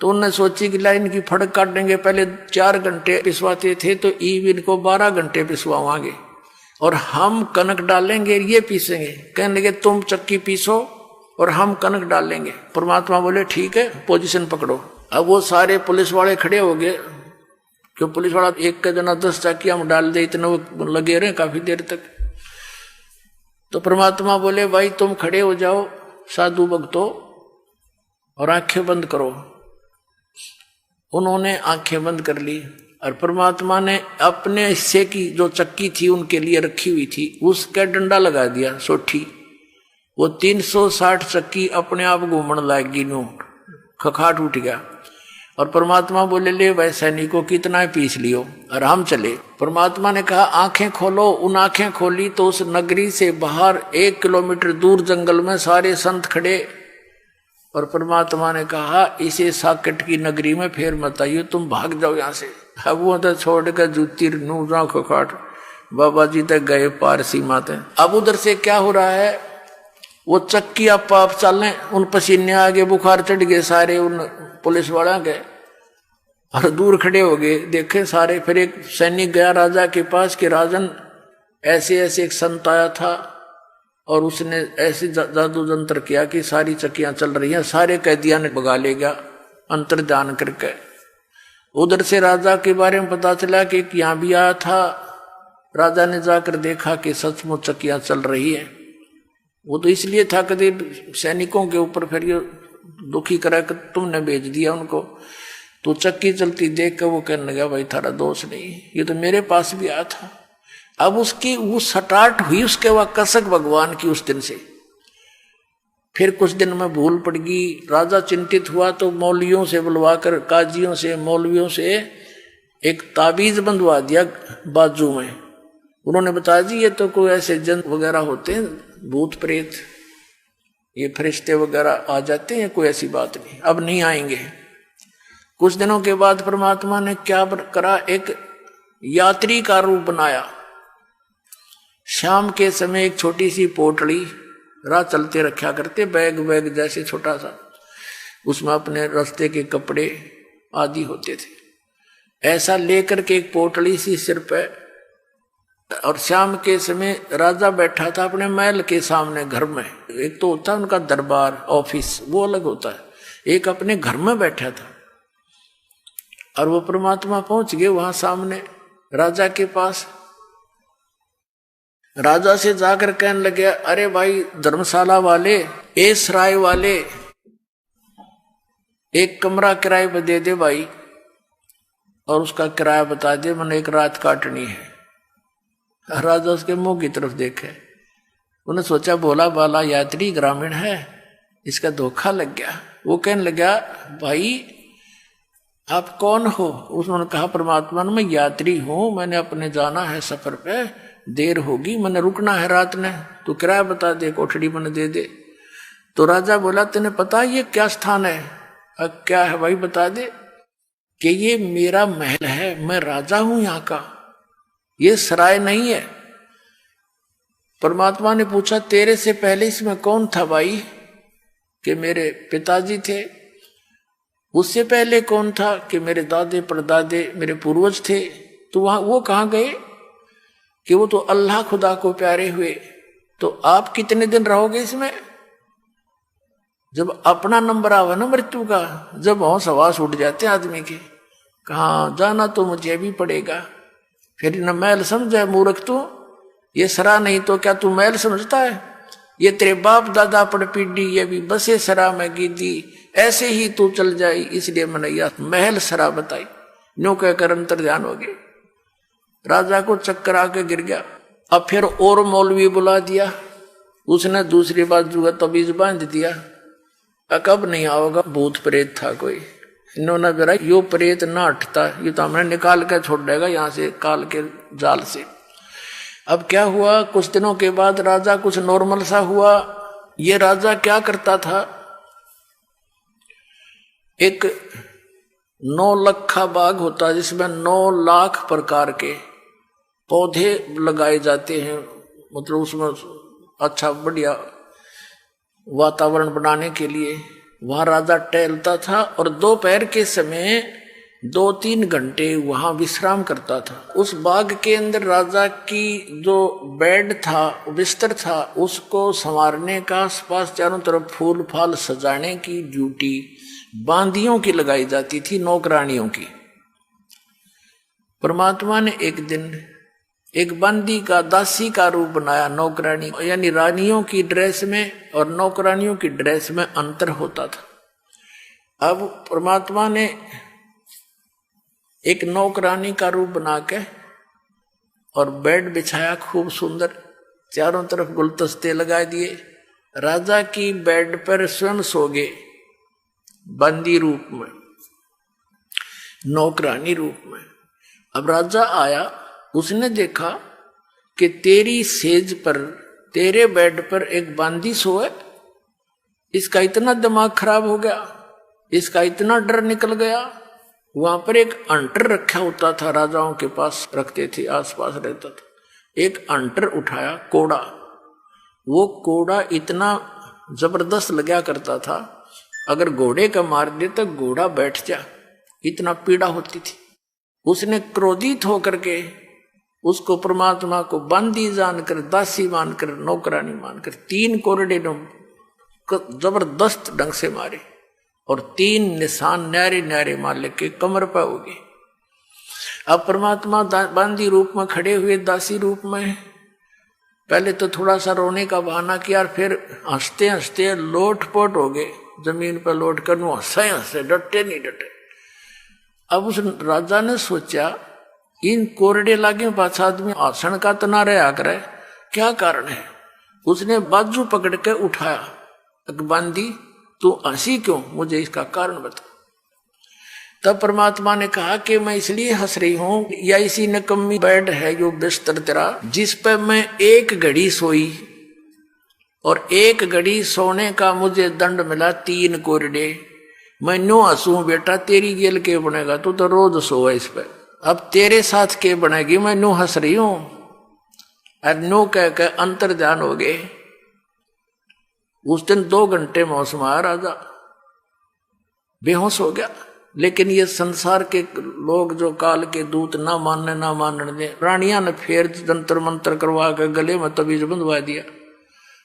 तो उन्होंने सोची कि लाइन की फड़क काट देंगे। पहले 4 घंटे पिसवाते थे तो ईव इनको 12 घंटे पिसवाएंगे, और हम कनक डालेंगे ये पीसेंगे। कहने लगे तुम चक्की पीसो और हम कनक डालेंगे। परमात्मा बोले ठीक है पोजीशन पकड़ो। अब वो सारे पुलिस वाले खड़े हो गए, क्यों पुलिस वाला एक का जना 10 चक्की हम डाल दे, इतने वो लगे रहे काफी देर तक। तो परमात्मा बोले भाई तुम खड़े हो जाओ साधु भक्तों और आंखें बंद करो। उन्होंने आंखें बंद कर ली, और परमात्मा ने अपने हिस्से की जो चक्की थी उनके लिए रखी हुई थी उसका डंडा लगा दिया सोठी। वो 360 चक्की अपने आप घूमने लगी, नो खखाट उठ गया। और परमात्मा बोले ले भाई सैनिकों कितना पीस लियो, और हम चले। परमात्मा ने कहा आंखें खोलो। उन आंखें खोली तो उस नगरी से बाहर 1 किलोमीटर दूर जंगल में सारे संत खड़े। और परमात्मा ने कहा इसे साकेट की नगरी में फेर मत आइयो, तुम भाग जाओ यहाँ से। अब वो तो छोड़ कर जूती नू जाओ खखाट, बाबा जी तक गए पार सीमा तक। अब उधर से क्या हो रहा है, वो चक्की आप चलने, उन पसीने आगे बुखार चढ़ गए सारे उन पुलिस वाला के, और दूर खड़े हो गए देखे सारे। फिर एक सैनिक गया राजा के पास कि राजन ऐसे ऐसे एक संत आया था और उसने ऐसे जादू जंत्र किया कि सारी चक्कियां चल रही हैं, सारे कैदियां ने भगा ले गया अंतर्ध्यान करके। उधर से राजा के बारे में पता चला कि यहाँ भी आया था राजा ने जाकर देखा कि सचमुच चक्कियां चल रही है। वो तो इसलिए था कभी सैनिकों के ऊपर फिर ये दुखी करा कि तुमने भेज दिया उनको, तो चक्की चलती देख कर वो कहने लगा भाई थारा दोष नहीं, ये तो मेरे पास भी आया था। अब उसकी वो सटाट हुई उसके वह कसक भगवान की उस दिन से। फिर कुछ दिन में भूल पड़ गई, राजा चिंतित हुआ तो मौलवियों से बुलवाकर, काजियों से, मौलवियों से एक ताबीज बंधवा दिया बाजू में। उन्होंने बताया जी ये तो कोई ऐसे जन वगैरह होते हैं, भूत प्रेत, ये फरिश्ते वगैरह आ जाते हैं, कोई ऐसी बात नहीं, अब नहीं आएंगे। कुछ दिनों के बाद परमात्मा ने क्या करा, एक यात्री का रूप बनाया। शाम के समय एक छोटी सी पोटली राह चलते रखा करते, बैग बैग जैसे छोटा सा, उसमें अपने रास्ते के कपड़े आदि होते थे। ऐसा लेकर के एक पोटली सी सिर पे, और शाम के समय राजा बैठा था अपने महल के सामने घर में। एक तो होता है उनका दरबार ऑफिस, वो अलग होता है, एक अपने घर में बैठा था। और वो परमात्मा पहुंच गए वहां सामने राजा के पास। राजा से जाकर कहने लगे, अरे भाई धर्मशाला वाले, ए सराय वाले, एक कमरा किराए पे दे दे भाई, और उसका किराया बता दे, मैंने एक रात काटनी है। राजा उसके मुंह की तरफ देखे, उन्हें सोचा भोला बाला यात्री ग्रामीण है, इसका धोखा लग गया। वो कहने लगा, भाई आप कौन हो? उसने कहा, परमात्मा ने, मैं यात्री हूं, मैंने अपने जाना है सफर पे, देर होगी, मैंने रुकना है रात ने, तो किराया बता दे, कोठड़ी मैंने दे दे। तो राजा बोला, तेने पता ये क्या स्थान है? क्या है भाई बता दे। कि ये मेरा महल है, मैं राजा हूं यहाँ का, ये सराय नहीं है। परमात्मा ने पूछा, तेरे से पहले इसमें कौन था भाई? कि मेरे पिताजी थे। उससे पहले कौन था? कि मेरे दादे परदादे, मेरे पूर्वज थे। तो वहां वो कहाँ गए? कि वो तो अल्लाह खुदा को प्यारे हुए। तो आप कितने दिन रहोगे इसमें? जब अपना नंबर आवा ना मृत्यु का, जब होश हवास उठ जाते आदमी के, कहाँ जाना तो मुझे भी पड़ेगा। फिर न महल समझे मूर्ख तू, ये सरा नहीं तो क्या तू महल समझता है? ये तेरे बाप दादा पड़ पीढ़ी ये भी बसे सरा में गिदी, ऐसे ही तू चल जाई, इसलिए मैंने यह महल सरा बताई। न्यू कहकर अंतर ध्यान हो गए। राजा को चक्कर आके गिर गया। अब फिर और मौलवी बुला दिया, उसने दूसरी बाजू का तबीज बांध दिया। कब नहीं आओगा, भूत प्रेत था कोई। इन्होंने जरा यो प्रेत ना हटता, ये तो हमने निकाल के छोड़ देगा यहाँ से काल के जाल से। अब क्या हुआ, कुछ दिनों के बाद राजा कुछ नॉर्मल सा हुआ। ये राजा क्या करता था, एक 9 लखा बाग होता है जिसमें 9 लाख प्रकार के पौधे लगाए जाते हैं, मतलब उसमें अच्छा बढ़िया वातावरण बनाने के लिए। वहां राजा टहलता था और दोपहर के समय 2-3 घंटे वहां विश्राम करता था। उस बाग के अंदर राजा की जो बेड था, बिस्तर था, उसको संवारने का, आसपास चारों तरफ फूल फाल सजाने की ड्यूटी बांदियों की लगाई जाती थी, नौकरानियों की। परमात्मा ने एक दिन एक बंदी का, दासी का रूप बनाया, नौकरानी, यानी रानियों की ड्रेस में और नौकरानियों की ड्रेस में अंतर होता था। अब परमात्मा ने एक नौकरानी का रूप बना के और बेड बिछाया खूब सुंदर, चारों तरफ गुलदस्ते लगा दिए। राजा की बेड पर स्वयं सो गए, बंदी रूप में, नौकरानी रूप में। अब राजा आया, उसने देखा कि तेरी सेज पर, तेरे बेड पर एक बांदी सोए। इसका इतना दिमाग खराब हो गया, इसका इतना डर निकल गया। वहां पर एक अंटर रखा होता था, राजाओं के पास रखते थे, आसपास रहता था। एक अंटर उठाया, कोड़ा। वो कोड़ा इतना जबरदस्त लगा करता था, अगर घोड़े का मार दे तो घोड़ा बैठ जा, इतना पीड़ा होती थी। उसने क्रोधित होकर के उसको, परमात्मा को बंदी जानकर, दासी मानकर, नौकरानी मानकर 3 कोरडे जबरदस्त ढंग से मारे और 3 निशान न्यारे न्यारे मार लेके कमर पर हो गए। अब परमात्मा बांदी रूप में खड़े हुए, दासी रूप में। पहले तो थोड़ा सा रोने का बहाना किया और फिर हंसते हंसते लोटपोट हो गए, जमीन पर लौट कर हंसे हंसे, डटे नहीं डटे। अब उस राजा ने सोचा इन कोरडे लागे पास आदमी आसन का तना रहा करे, क्या कारण है। उसने बाजू पकड़ के उठाया, बांदी तू हंसी क्यों, मुझे इसका कारण बता। तब परमात्मा ने कहा कि मैं इसलिए हंस रही हूं, या इसी नकम्मी बेड है जो बिस्तर तेरा, जिस पे मैं एक घड़ी सोई और एक घड़ी सोने का मुझे दंड मिला 3 कोरडे। मैं न्यू हंसू बेटा, तेरी गेल के बनेगा, तू तो रोज सोआ इस पे, अब तेरे साथ के बनेगी, मैं न्यू हंस रही हूं। और न्यू कह के अंतर ध्यान हो गए। उस दिन 2 घंटे मौसम आया, राजा बेहोश हो गया। लेकिन ये संसार के लोग जो काल के दूत ना मानने दे, रानियां ने फिर जंतर मंत्र करवा के गले में तबीज बंधवा दिया,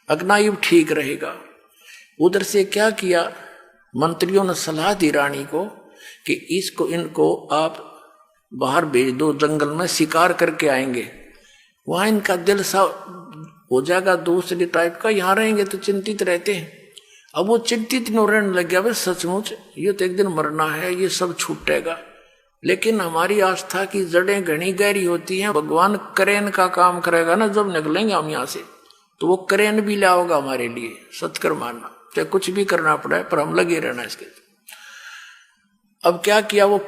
अग्नायुब ठीक रहेगा। उधर से क्या किया, मंत्रियों ने सलाह दी रानी को कि इनको आप बाहर भेज दो, जंगल में शिकार करके आएंगे, वहां इनका दिल सा हो जाएगा दूसरे टाइप का, यहाँ रहेंगे तो चिंतित रहते हैं। अब वो चिंतित न रहने लग गया, भाई सचमुच ये तो एक दिन मरना है, ये सब छूटेगा। लेकिन हमारी आस्था की जड़ें घनी गहरी होती हैं, भगवान करेन का काम करेगा ना, जब निकलेंगे हम यहाँ से तो वो करेन भी लाओगा हमारे लिए, सत्कर मानना, चाहे कुछ भी करना पड़े पर हम लगे रहना इसके। अब क्या किया, वो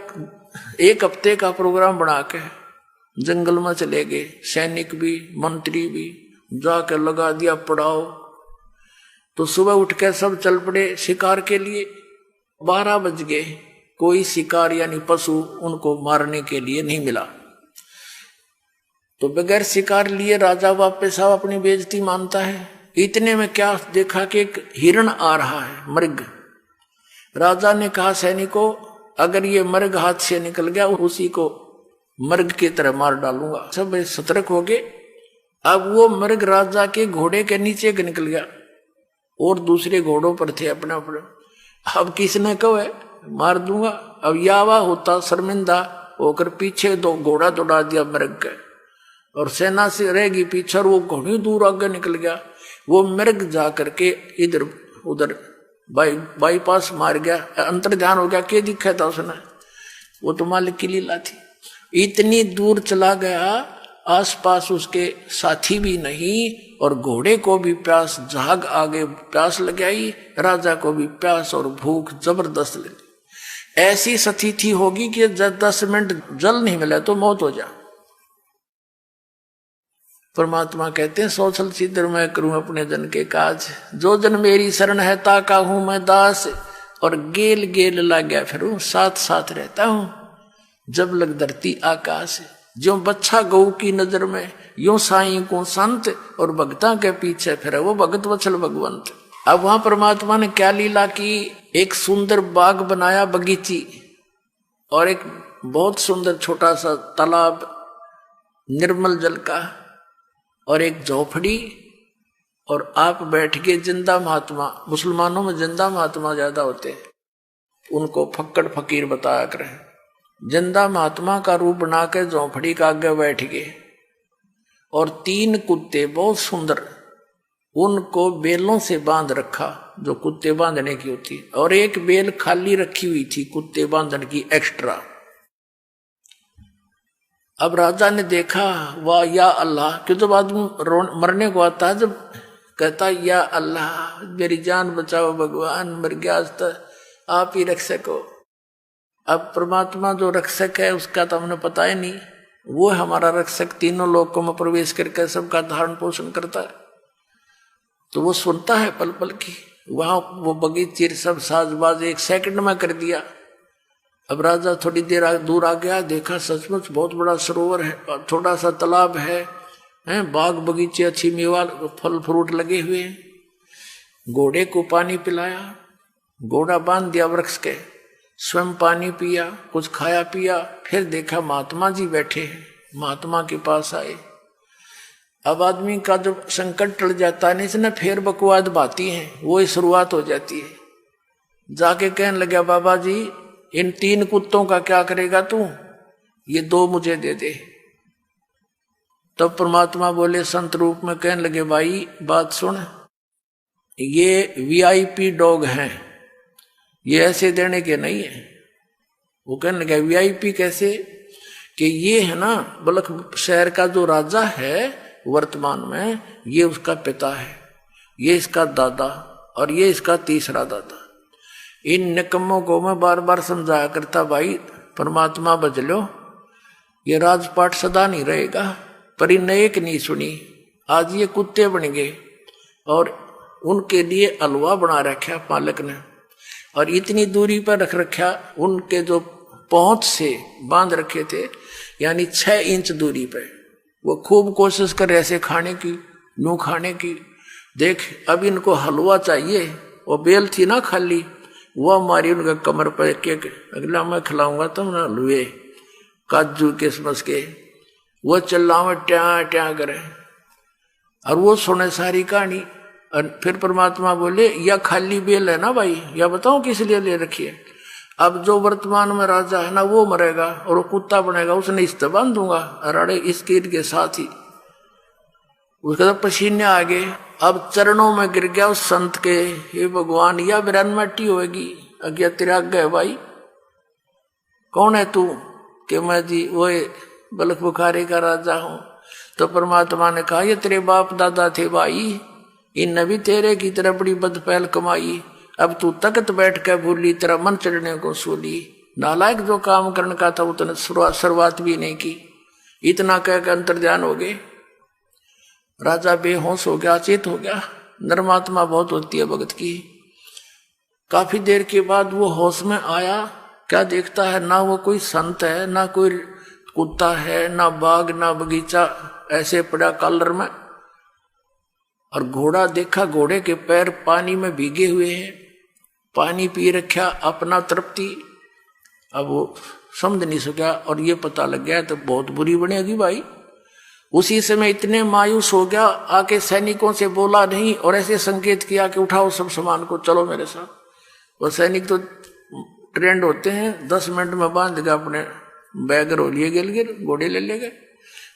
1 हफ्ते का प्रोग्राम बना के जंगल में चले गए, सैनिक भी मंत्री भी, जाकर लगा दिया पड़ाव। तो सुबह उठ के सब चल पड़े शिकार के लिए। 12 बज गए, कोई शिकार यानी पशु उनको मारने के लिए नहीं मिला। तो बगैर शिकार लिए राजा वापस आओ, अपनी बेइज्जती मानता है। इतने में क्या देखा कि एक हिरण आ रहा है, मृग। राजा ने कहा सैनिकों, अगर ये मृग हाथ से निकल गया उसी को मृग की तरह मार डालूंगा। सब सतर्क हो गए। अब वो मृग राजा के घोड़े के नीचे निकल गया और दूसरे घोड़ों पर थे अपने अपने। अब किसने कहो मार दूंगा। अब यावा होता शर्मिंदा होकर पीछे 2 घोड़ा दौड़ा दिया मृग के, और सेना से रहेगी पीछे, और वो घोड़ी दूर आगे निकल गया। वो मृग जा करके इधर उधर बाईपास मार गया। अंतर ध्यान हो गया, क्या दिखा था उसने, वो तो मालिक की लीला थी। इतनी दूर चला गया, आसपास उसके साथी भी नहीं, और घोड़े को भी प्यास, झाग आगे प्यास लग आई, राजा को भी प्यास और भूख जबरदस्त लगी। ऐसी स्थिति होगी कि 10 मिनट जल नहीं मिला तो मौत हो जा। परमात्मा कहते हैं, सोचल चित्र मैं करूं अपने जन के काज, जो जन मेरी शरण है ताका हूं मैं दास, और गेल गेल लग गया फिर साथ साथ रहता हूं जब लग धरती आकाश। जो बच्चा गौ की नजर में, यो साईं को संत, और भक्ता के पीछे फिर वो भगत वत्सल भगवंत। अब वहां परमात्मा ने क्या लीला की, एक सुंदर बाग बनाया, बगीची, और एक बहुत सुंदर छोटा सा तालाब निर्मल जल का, और एक झोपड़ी, और आप बैठ के जिंदा महात्मा, मुसलमानों में जिंदा महात्मा ज्यादा होते हैं, उनको फक्कड़ फकीर बताया करें। जिंदा महात्मा का रूप बना के झोंपड़ी का आगे बैठ गए, और 3 कुत्ते बहुत सुंदर, उनको बेलों से बांध रखा जो कुत्ते बांधने की होती है, और एक बेल खाली रखी हुई थी कुत्ते बांधने की एक्स्ट्रा। अब राजा ने देखा, वाह या अल्लाह, क्यों जब आदमी मरने को आता है, जब कहता या अल्लाह मेरी जान बचाओ भगवान, मर गया आज तक आप ही रक्षक हो। अब परमात्मा जो रक्षक है उसका तो हमने पता ही नहीं, वो हमारा रक्षक, तीनों लोकों में प्रवेश करके सबका धारण पोषण करता है, तो वो सुनता है पल पल की। वहां वो बगीचे सब साजबाज 1 सेकंड में कर दिया। अब राजा थोड़ी देर दूर आ गया, देखा सचमुच बहुत बड़ा सरोवर है, और छोटा सा तालाब है, बाग बगीचे, अच्छी मेवा फल फ्रूट लगे हुए हैं। घोड़े को पानी पिलाया, घोड़ा बांध दिया वृक्ष के, स्वयं पानी पिया, कुछ खाया पिया। फिर देखा महात्मा जी बैठे हैं, महात्मा के पास आए। अब आदमी का जब संकट टल जाता है, इसने फिर बकवाद बाती है, वो शुरुआत हो जाती है। जाके कहने लगा, बाबा जी इन 3 कुत्तों का क्या करेगा तू, ये 2 मुझे दे दे। तब परमात्मा बोले संत रूप में, कहने लगे भाई बात सुन, ये वीआईपी डॉग हैं, ये ऐसे देने के नहीं है। वो कहने लगे वीआईपी कैसे, कि ये है ना बलख शहर का जो राजा है वर्तमान में, ये उसका पिता है, ये इसका दादा और ये इसका तीसरा दादा। इन निकम्मों को मैं बार बार समझाया करता, भाई परमात्मा बच लो, ये राजपाट सदा नहीं रहेगा। पर इन एक नहीं सुनी, आज ये कुत्ते बन गए और उनके लिए हलवा बना रखा पालक ने, और इतनी दूरी पर रख रखा, उनके जो पहुंच से बांध रखे थे, यानी 6 इंच दूरी पे। वो खूब कोशिश कर ऐसे खाने की, यूं खाने की। देख अब इनको हलवा चाहिए, वो बेल थी ना खाली, वो हमारी उनका कमर पर के अगला मैं खिलाऊंगा तुम ना हलवे काजू किशमिश के। वो चिल्लावे ट्या ट्या करे और वो सुने सारी कहानी। और फिर परमात्मा बोले या खाली बेल है ना भाई, या बताओ किस लिए ले रखी है। अब जो वर्तमान में राजा है ना वो मरेगा और वो कुत्ता बनेगा, उसने इस बांध दूंगा अरे इस कीट के साथ ही। उसके तो पसीने आ गए, अब चरणों में गिर गया उस संत के, हे भगवान या बिरान मट्टी होगी अज्ञा तेरा गए भाई, कौन है तू। कि मैं जी वो बलख बुखारी का राजा हूं। तो परमात्मा ने कहा ये तेरे बाप दादा थे भाई, इन भी तेरे की तरह बड़ी बदपहल कमाई, अब तू तकत बैठ कर भूली, तेरा मन चढ़ने को सूली। नालायक जो काम करने का था उतने शुरुआत भी नहीं की। इतना कहकर अंतर्ध्यान हो गए, राजा बेहोश हो गया, अचेत हो गया। नर्मात्मा बहुत होती है भगत की। काफी देर के बाद वो होश में आया, क्या देखता है, ना वो कोई संत है, ना कोई कुत्ता है, ना बाग ना बगीचा, ऐसे पड़ा कॉलर में। और घोड़ा देखा, घोड़े के पैर पानी में भीगे हुए हैं, पानी पी रखा अपना तृप्ति। अब वो समझ नहीं सका और ये पता लग गया तो बहुत बुरी बनेगी भाई। उसी समय इतने मायूस हो गया, आके सैनिकों से बोला नहीं और ऐसे संकेत किया कि उठाओ सब सामान को, चलो मेरे साथ। वो सैनिक तो ट्रेंड होते हैं, 10 मिनट में बांध गया अपने बैगर हो लिए, गिर घोड़े ले ले गए,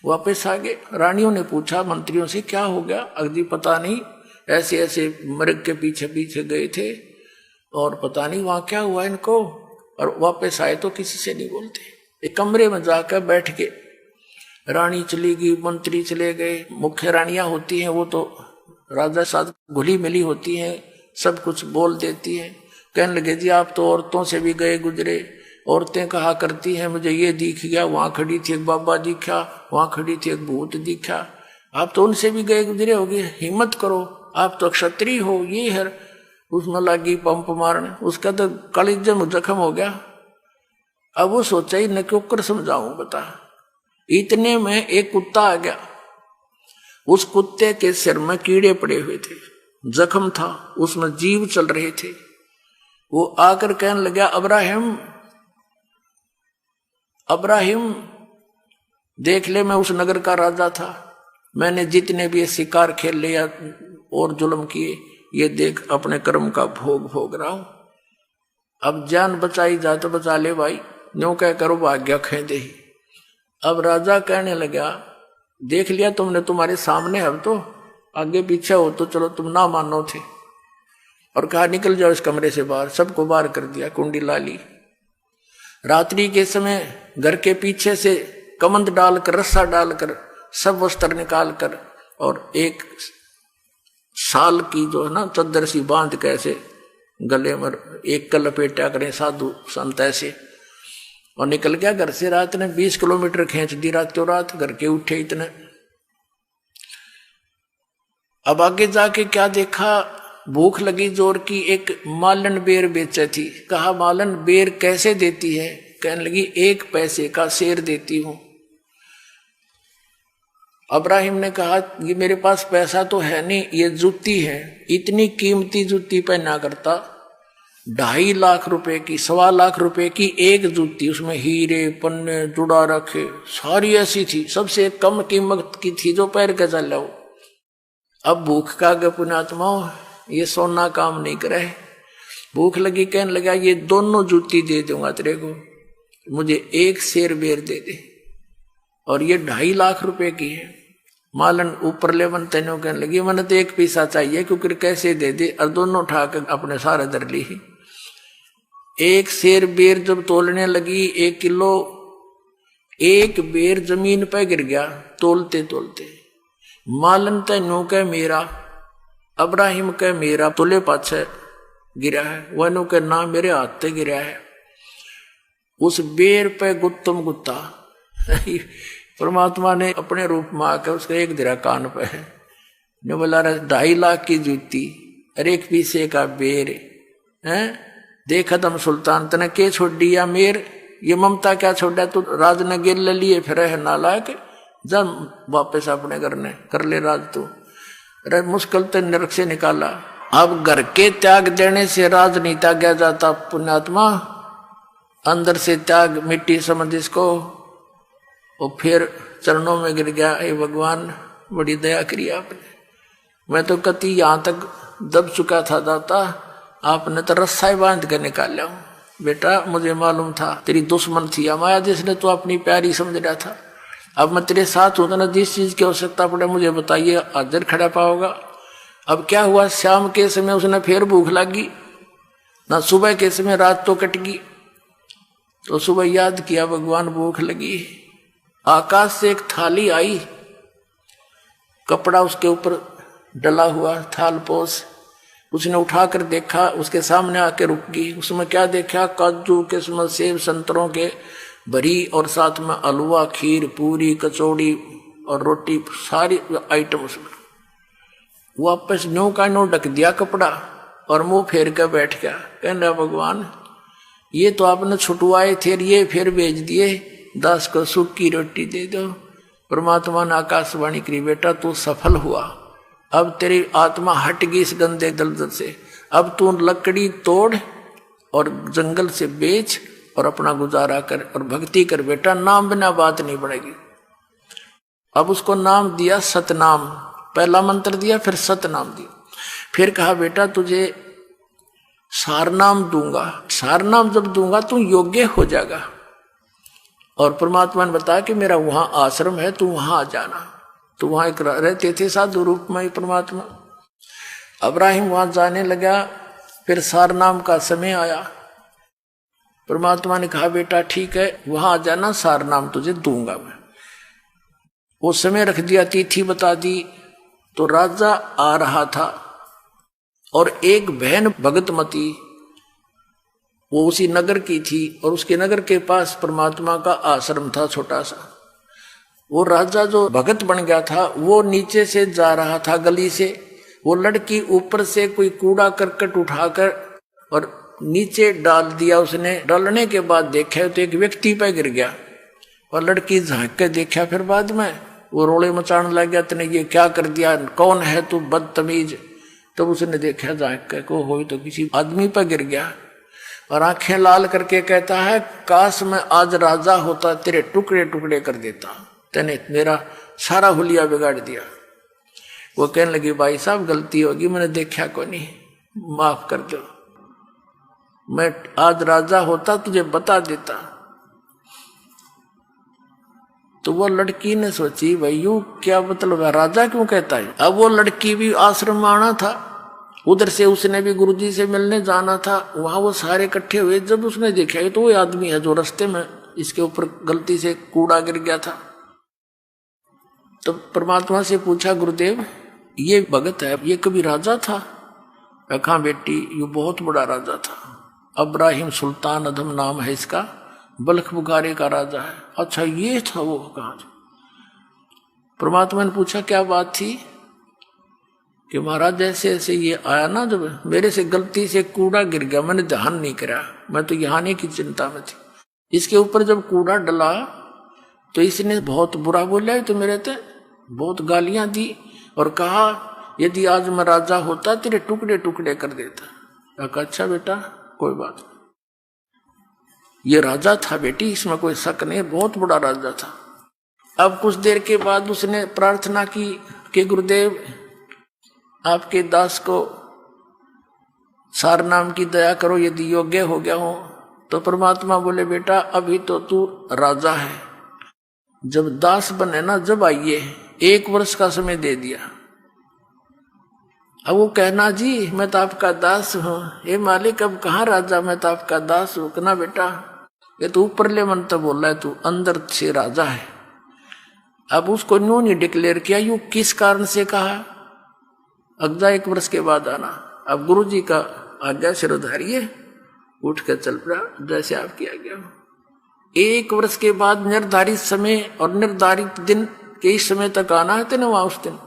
वापस आ गए। रानियों ने पूछा मंत्रियों से क्या हो गया, अगदी पता नहीं, ऐसे ऐसे मृग के पीछे पीछे गए थे और पता नहीं वहां क्या हुआ इनको, और वापस आए तो किसी से नहीं बोलते। एक कमरे में जाकर बैठ के रानी चली गई, मंत्री चले गए। मुख्य रानियां होती हैं वो तो राजा साथ घुली मिली होती हैं, सब कुछ बोल देती हैं। कहने लगे जी आप तो औरतों से भी गए गुजरे, औरतें कहा करती हैं मुझे ये दिख गया, वहां खड़ी थी एक बाबा दिखा, वहां खड़ी थी एक भूत दिखा, आप तो उनसे भी गए गुजरे होगे, हिम्मत करो, आप तो क्षत्रिय हो। ये है उसमें लगी पंप मारने, उसका तो कलिजम जख्म हो गया। अब वो सोचा ही न क्यों कर समझाऊं बता। इतने में एक कुत्ता आ गया, उस कुत्ते के सिर में कीड़े पड़े हुए थे, जख्म था, उसमें जीव चल रहे थे। वो आकर कहने लगा अब्राहिम अब्राहिम देख ले, मैं उस नगर का राजा था, मैंने जितने भी शिकार खेल लिया और जुल्म किए, ये देख अपने कर्म का भोग भोग रहा हूं। अब जान बचाई जा तो बचा ले भाई, न्यों कह करो भाग्य खेदे ही। अब राजा कहने लगा देख लिया तुमने, तुम्हारे सामने, अब तो आगे पीछे हो तो चलो, तुम ना मानो थे। और कहा निकल जाओ इस कमरे से बाहर। सबको बाहर कर दिया, कुंडी ला ली। रात्रि के समय घर के पीछे से कमंद डालकर, रस्सा डालकर, सब वस्त्र निकाल कर और एक साल की जो है ना चद्दर सी बांध के ऐसे गले में एक का लपेटा करें साधु संत ऐसे, और निकल गया घर से। रात ने 20 किलोमीटर खींच दी रातों रात, घर के उठे इतने। अब आगे जाके क्या देखा, भूख लगी जोर की, एक मालन बेर बेचे थी। कहा मालन बेर कैसे देती है, कहने लगी 1 पैसे का शेर देती हूं। अब्राहिम ने कहा ये मेरे पास पैसा तो है नहीं, ये जूती है, इतनी कीमती जूती पहना करता, 2.5 लाख रुपए की, 1.25 लाख रुपए की एक जूती, उसमें हीरे पन्ने जुड़ा रखे, सारी ऐसी थी, सबसे कम कीमत की थी जो पैर के चल लो। अब भूख का पुण्यात्मा ये सोना काम नहीं करे, भूख लगी, कहने लगा ये दोनों जूती दे दूंगा तेरे को, मुझे 1 सेर बेर दे दे, और ये 2.5 लाख रुपए की है। मालन ऊपर ले मन तेनों कहने लगी मैंने तो 1 पैसा चाहिए, क्योंकि कैसे दे दे, और दोनों उठा कर अपने सारे दर ली। 1 सेर बेर जब तोलने लगी 1 किलो, 1 बेर जमीन पे गिर गया तोलते तोलते। मालन तेनों के मेरा, अब्राहिम के मेरा तोले पाछे गिरा है, वनो के नाम मेरे हाथ से गिरा है। उस बेर पे गुत्तम गुत्ता परमात्मा ने अपने रूप में आकर उसका 1 दिरा कान पे है, ने बोला 2.5 लाख की जूती और 1 पीसे का बेर है। देखा दम सुल्तान तने के छोड़ दिया मेर, ये ममता क्या छोड़ा, तू राज ने गिर ले लिए फिर है नालायक, जब वापस अपने घर ने कर ले राज तू। अरे मुश्किल तो नरक से निकाला। अब घर के त्याग देने से राज नहीं त्यागा जाता पुण्यात्मा, अंदर से त्याग मिट्टी समझ इसको। और फिर चरणों में गिर गया, हे भगवान बड़ी दया करी आपने, मैं तो कति यहाँ तक दब चुका था दाता, आपने तो रस्सा ही बांध कर निकाल लिया। बेटा मुझे मालूम था तेरी दुश्मन थी माया, जिसने तू अपनी प्यारी समझ रहा था। अब मैं तेरे साथ होता ना, जिस चीज की आवश्यकता पड़े मुझे बताइए, हाजिर खड़ा पाओगा। अब क्या हुआ, शाम के समय उसने फिर भूख लगी, ना सुबह के समय रात तो कट गई। तो सुबह याद किया भगवान भूख लगी, आकाश से एक थाली आई, कपड़ा उसके ऊपर डला हुआ थाल पोस, उसने उठाकर देखा, उसके सामने आके रुक गई। उसमें क्या देखा, काजू किस्मत सेब संतरों के भरी, और साथ में हलवा खीर पूरी कचौड़ी और रोटी, सारी आइटम उसमें। वापस न्यू का न्यू ढक दिया कपड़ा और मुंह फेर कर बैठ गया, कहना भगवान ये तो आपने छुटवाए थे, ये फिर भेज दिए, दास को सूखी रोटी दे दो। परमात्मा ने आकाशवाणी करी, बेटा तू सफल हुआ, अब तेरी आत्मा हट गई इस गंदे दलदल से, अब तू लकड़ी तोड़ और जंगल से बेच और अपना गुजारा कर और भक्ति कर बेटा, नाम बिना बात नहीं बढ़ेगी। अब उसको नाम दिया सतनाम, पहला मंत्र दिया फिर सतनाम दिया, फिर कहा बेटा तुझे सारनाम दूंगा, सारनाम जब दूंगा तू योग्य हो जाएगा। और परमात्मा ने बताया कि मेरा वहां आश्रम है, तू वहां आ जाना। तो वहां एक रहते थे साधु रूप में परमात्मा। अब्राहिम वहां जाने लगा, फिर सारनाम का समय आया, परमात्मा ने कहा बेटा ठीक है वहां आ जाना, सारनाम तुझे दूंगा मैं। वो समय रख दिया, तिथि बता दी। तो राजा आ रहा था और एक बहन भगतमती वो उसी नगर की थी, और उसके नगर के पास परमात्मा का आश्रम था छोटा सा। वो राजा जो भगत बन गया था वो नीचे से जा रहा था गली से, वो लड़की ऊपर से कोई कूड़ा करकट उठाकर और नीचे डाल दिया उसने। डालने के बाद देखा तो एक व्यक्ति पे गिर गया, और लड़की झांक के देखा, फिर बाद में वो रोले मचाने लग गया, तूने ये क्या कर दिया, कौन है तू बदतमीज। तब उसने देखा झांक के को हो तो किसी आदमी पर गिर गया, और आंखें लाल करके कहता है काश मैं आज राजा होता, तेरे टुकड़े टुकड़े कर देता, तूने मेरा सारा हुलिया बिगाड़ दिया। वो कहने लगी भाई साहब गलती होगी, मैंने देखा को नहीं, माफ कर दो, मैं आज राजा होता तुझे बता देता। तो वो लड़की ने सोची भाई यू क्या मतलब है, राजा क्यों कहता है। अब वो लड़की भी आश्रम में आना था, उधर से उसने भी गुरुजी से मिलने जाना था, वहां वो सारे इकट्ठे हुए। जब उसने देखा तो वो आदमी है जो रास्ते में इसके ऊपर गलती से कूड़ा गिर गया था। तो परमात्मा से पूछा गुरुदेव ये भगत है, ये कभी राजा था। कहा बेटी ये बहुत बड़ा राजा था, अब्राहिम सुल्तान अधम नाम है इसका, बल्ख बुखारे का राजा है। अच्छा ये था वो, कहा। परमात्मा ने पूछा क्या बात थी, कि महाराज जैसे ऐसे ये आया ना, जब मेरे से गलती से कूड़ा गिर गया, मैंने ध्यान नहीं करा, मैं तो यहाँ आने की चिंता में थी। इसके ऊपर जब कूड़ा डला तो इसने बहुत बुरा बोला, तो मेरे ते बहुत गालियां दी और कहा यदि आज मैं राजा होता तेरे टुकड़े टुकड़े कर देता। कहा अच्छा बेटा कोई बात नहीं, ये राजा था बेटी, इसमें कोई शक नहीं, बहुत बड़ा राजा था। अब कुछ देर के बाद उसने प्रार्थना की कि गुरुदेव आपके दास को सारनाम की दया करो, यदि योग्य हो गया हो तो परमात्मा बोले बेटा अभी तो तू राजा है, जब दास बने ना जब आइए, 1 वर्ष का समय दे दिया। अब वो कहना जी मैं तो आपका दास हूं, ये मालिक अब कहाँ राजा, मैं तो आपका दास हूं। कहना बेटा ये तो ऊपरले मन तो बोल रहा है, तू अंदर से राजा है। अब उसको न्यू नहीं डिक्लेयर किया, यू किस कारण से कहा, अगजा 1 वर्ष के बाद आना। अब गुरु जी का आज्ञा सिरोधारिये, उठ कर चल पड़ा जैसे आपकी आज्ञा हो। 1 वर्ष के बाद निर्धारित समय और निर्धारित दिन के इस समय तक आना है तेने वहां उस दिन।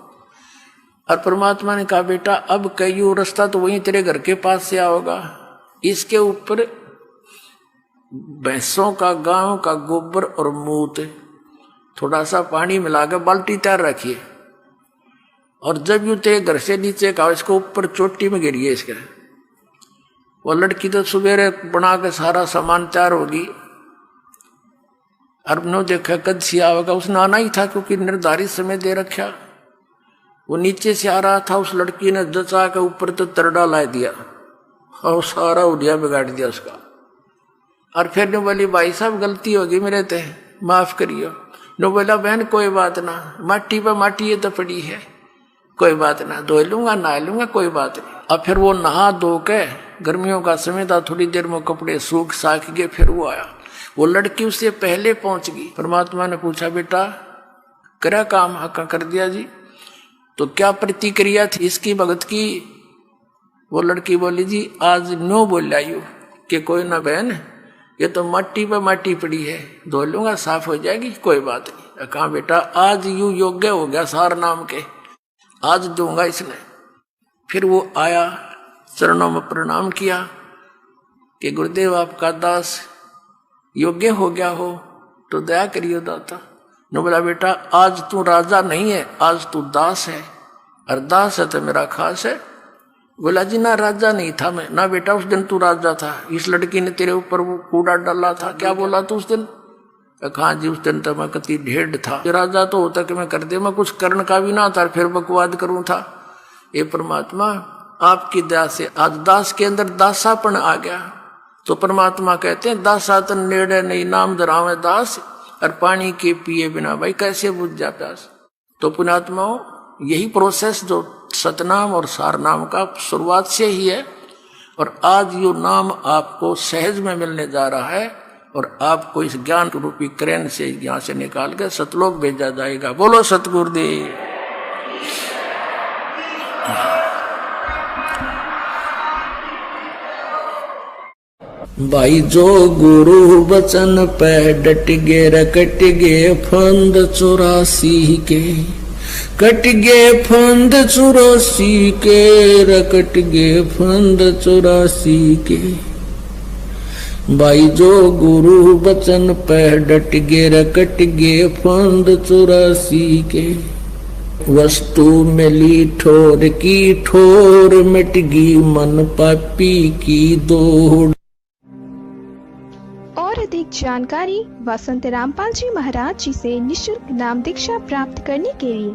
और परमात्मा ने कहा बेटा अब कई रास्ता तो वहीं तेरे घर के पास से आओगा, इसके ऊपर भैंसों का गांव का गोबर और मूत थोड़ा सा पानी मिलाकर बाल्टी तैयार रखिए, और जब यूं तेरे घर से नीचे का इसको ऊपर चोटी में गिरिए इसके। वो लड़की तो सवेरे बना के सारा सामान तैयार होगी, और नो देखा कद से आवेगा, उसने आना ही था क्योंकि निर्धारित समय दे रखा। वो नीचे से आ रहा था, उस लड़की ने जचा के ऊपर तो तरडा ला दिया और सारा उड़िया बिगाड़ दिया उसका। और फिर ने बोली भाई साहब गलती होगी मेरे ते, माफ करियो। नो बोला बहन कोई बात ना, माटी पर माटी ये तो पड़ी है, कोई बात ना, धो लूंगा नहा लूंगा, कोई बात नहीं। अब फिर वो नहा धो के, गर्मियों का समय था, थोड़ी देर में कपड़े सूख साख गए, फिर वो आया। वो लड़की उससे पहले पहुंच गई। परमात्मा ने पूछा बेटा करा काम, हका कर दिया जी, तो क्या प्रतिक्रिया थी इसकी भगत की। वो लड़की बोली जी आज नो बोल आयु कि कोई ना बहन ये तो माटी पर माटी पड़ी है, धो लूंगा साफ हो जाएगी, कोई बात नहीं। कहा बेटा आज यू योग्य हो गया सार नाम के, आज दूंगा इसने। फिर वो आया, चरणों में प्रणाम किया कि गुरुदेव आपका दास योग्य हो गया हो तो दया करियो दाता। ने बोला बेटा आज तू राजा नहीं है, आज तू दास है, और दास है तो मेरा खास है। बोला जी ना राजा नहीं था मैं। ना बेटा उस दिन तू राजा था, इस लड़की ने तेरे ऊपर वो कूड़ा डाला था, क्या बोला तू उस दिन। कहा जी उस दिन तो मैं कति ढेढ़ था, राजा तो होता कि मैं कर दे, मैं कुछ करण का भी ना था, फिर बकवाद करूं था। ये परमात्मा आपकी दया से आज दास के अंदर दासापन आ गया। तो परमात्मा कहते हैं दासातन नेड़े नहीं नाम धरावे दास, और पानी के पिए बिना भाई कैसे बुझ जा प्यास। तो पुण्यात्माओं यही प्रोसेस जो सतनाम और सारनाम का शुरुआत से ही है, और आज यो नाम आपको सहज में मिलने जा रहा है, और आपको इस ज्ञान रूपी क्रेन से यहाँ से निकाल कर सतलोक भेजा जाएगा। बोलो सतगुरुदेव। भाई जो गुरु वचन पे डट गे रकट गे फंद 84 के, कट गे फंद 84 के, रकट गे फंद 84 के। भाई जो गुरु वचन पे डट गे रकट गे फंद 84 के। वस्तु मिली ठोर की ठोर, मिट गई मन पापी की दौड़। और अधिक जानकारी वसंत रामपाल जी महाराज जी से निशुल्क नाम दीक्षा प्राप्त करने के लिए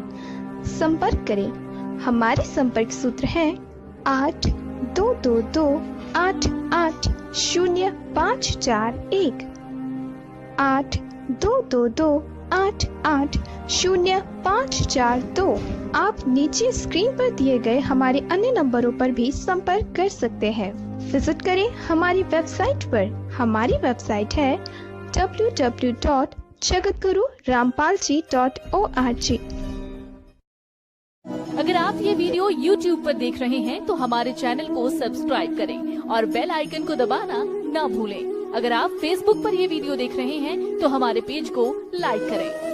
संपर्क करें। हमारे संपर्क सूत्र हैं 8222880541 8222880542। आप नीचे स्क्रीन पर दिए गए हमारे अन्य नंबरों पर भी संपर्क कर सकते हैं। विजिट करें हमारी वेबसाइट पर। हमारी वेबसाइट है www.jagatgururampalji.org। अगर आप ये वीडियो YouTube पर देख रहे हैं तो हमारे चैनल को सब्सक्राइब करें और बेल आइकन को दबाना ना भूलें। अगर आप Facebook पर ये वीडियो देख रहे हैं तो हमारे पेज को लाइक करें।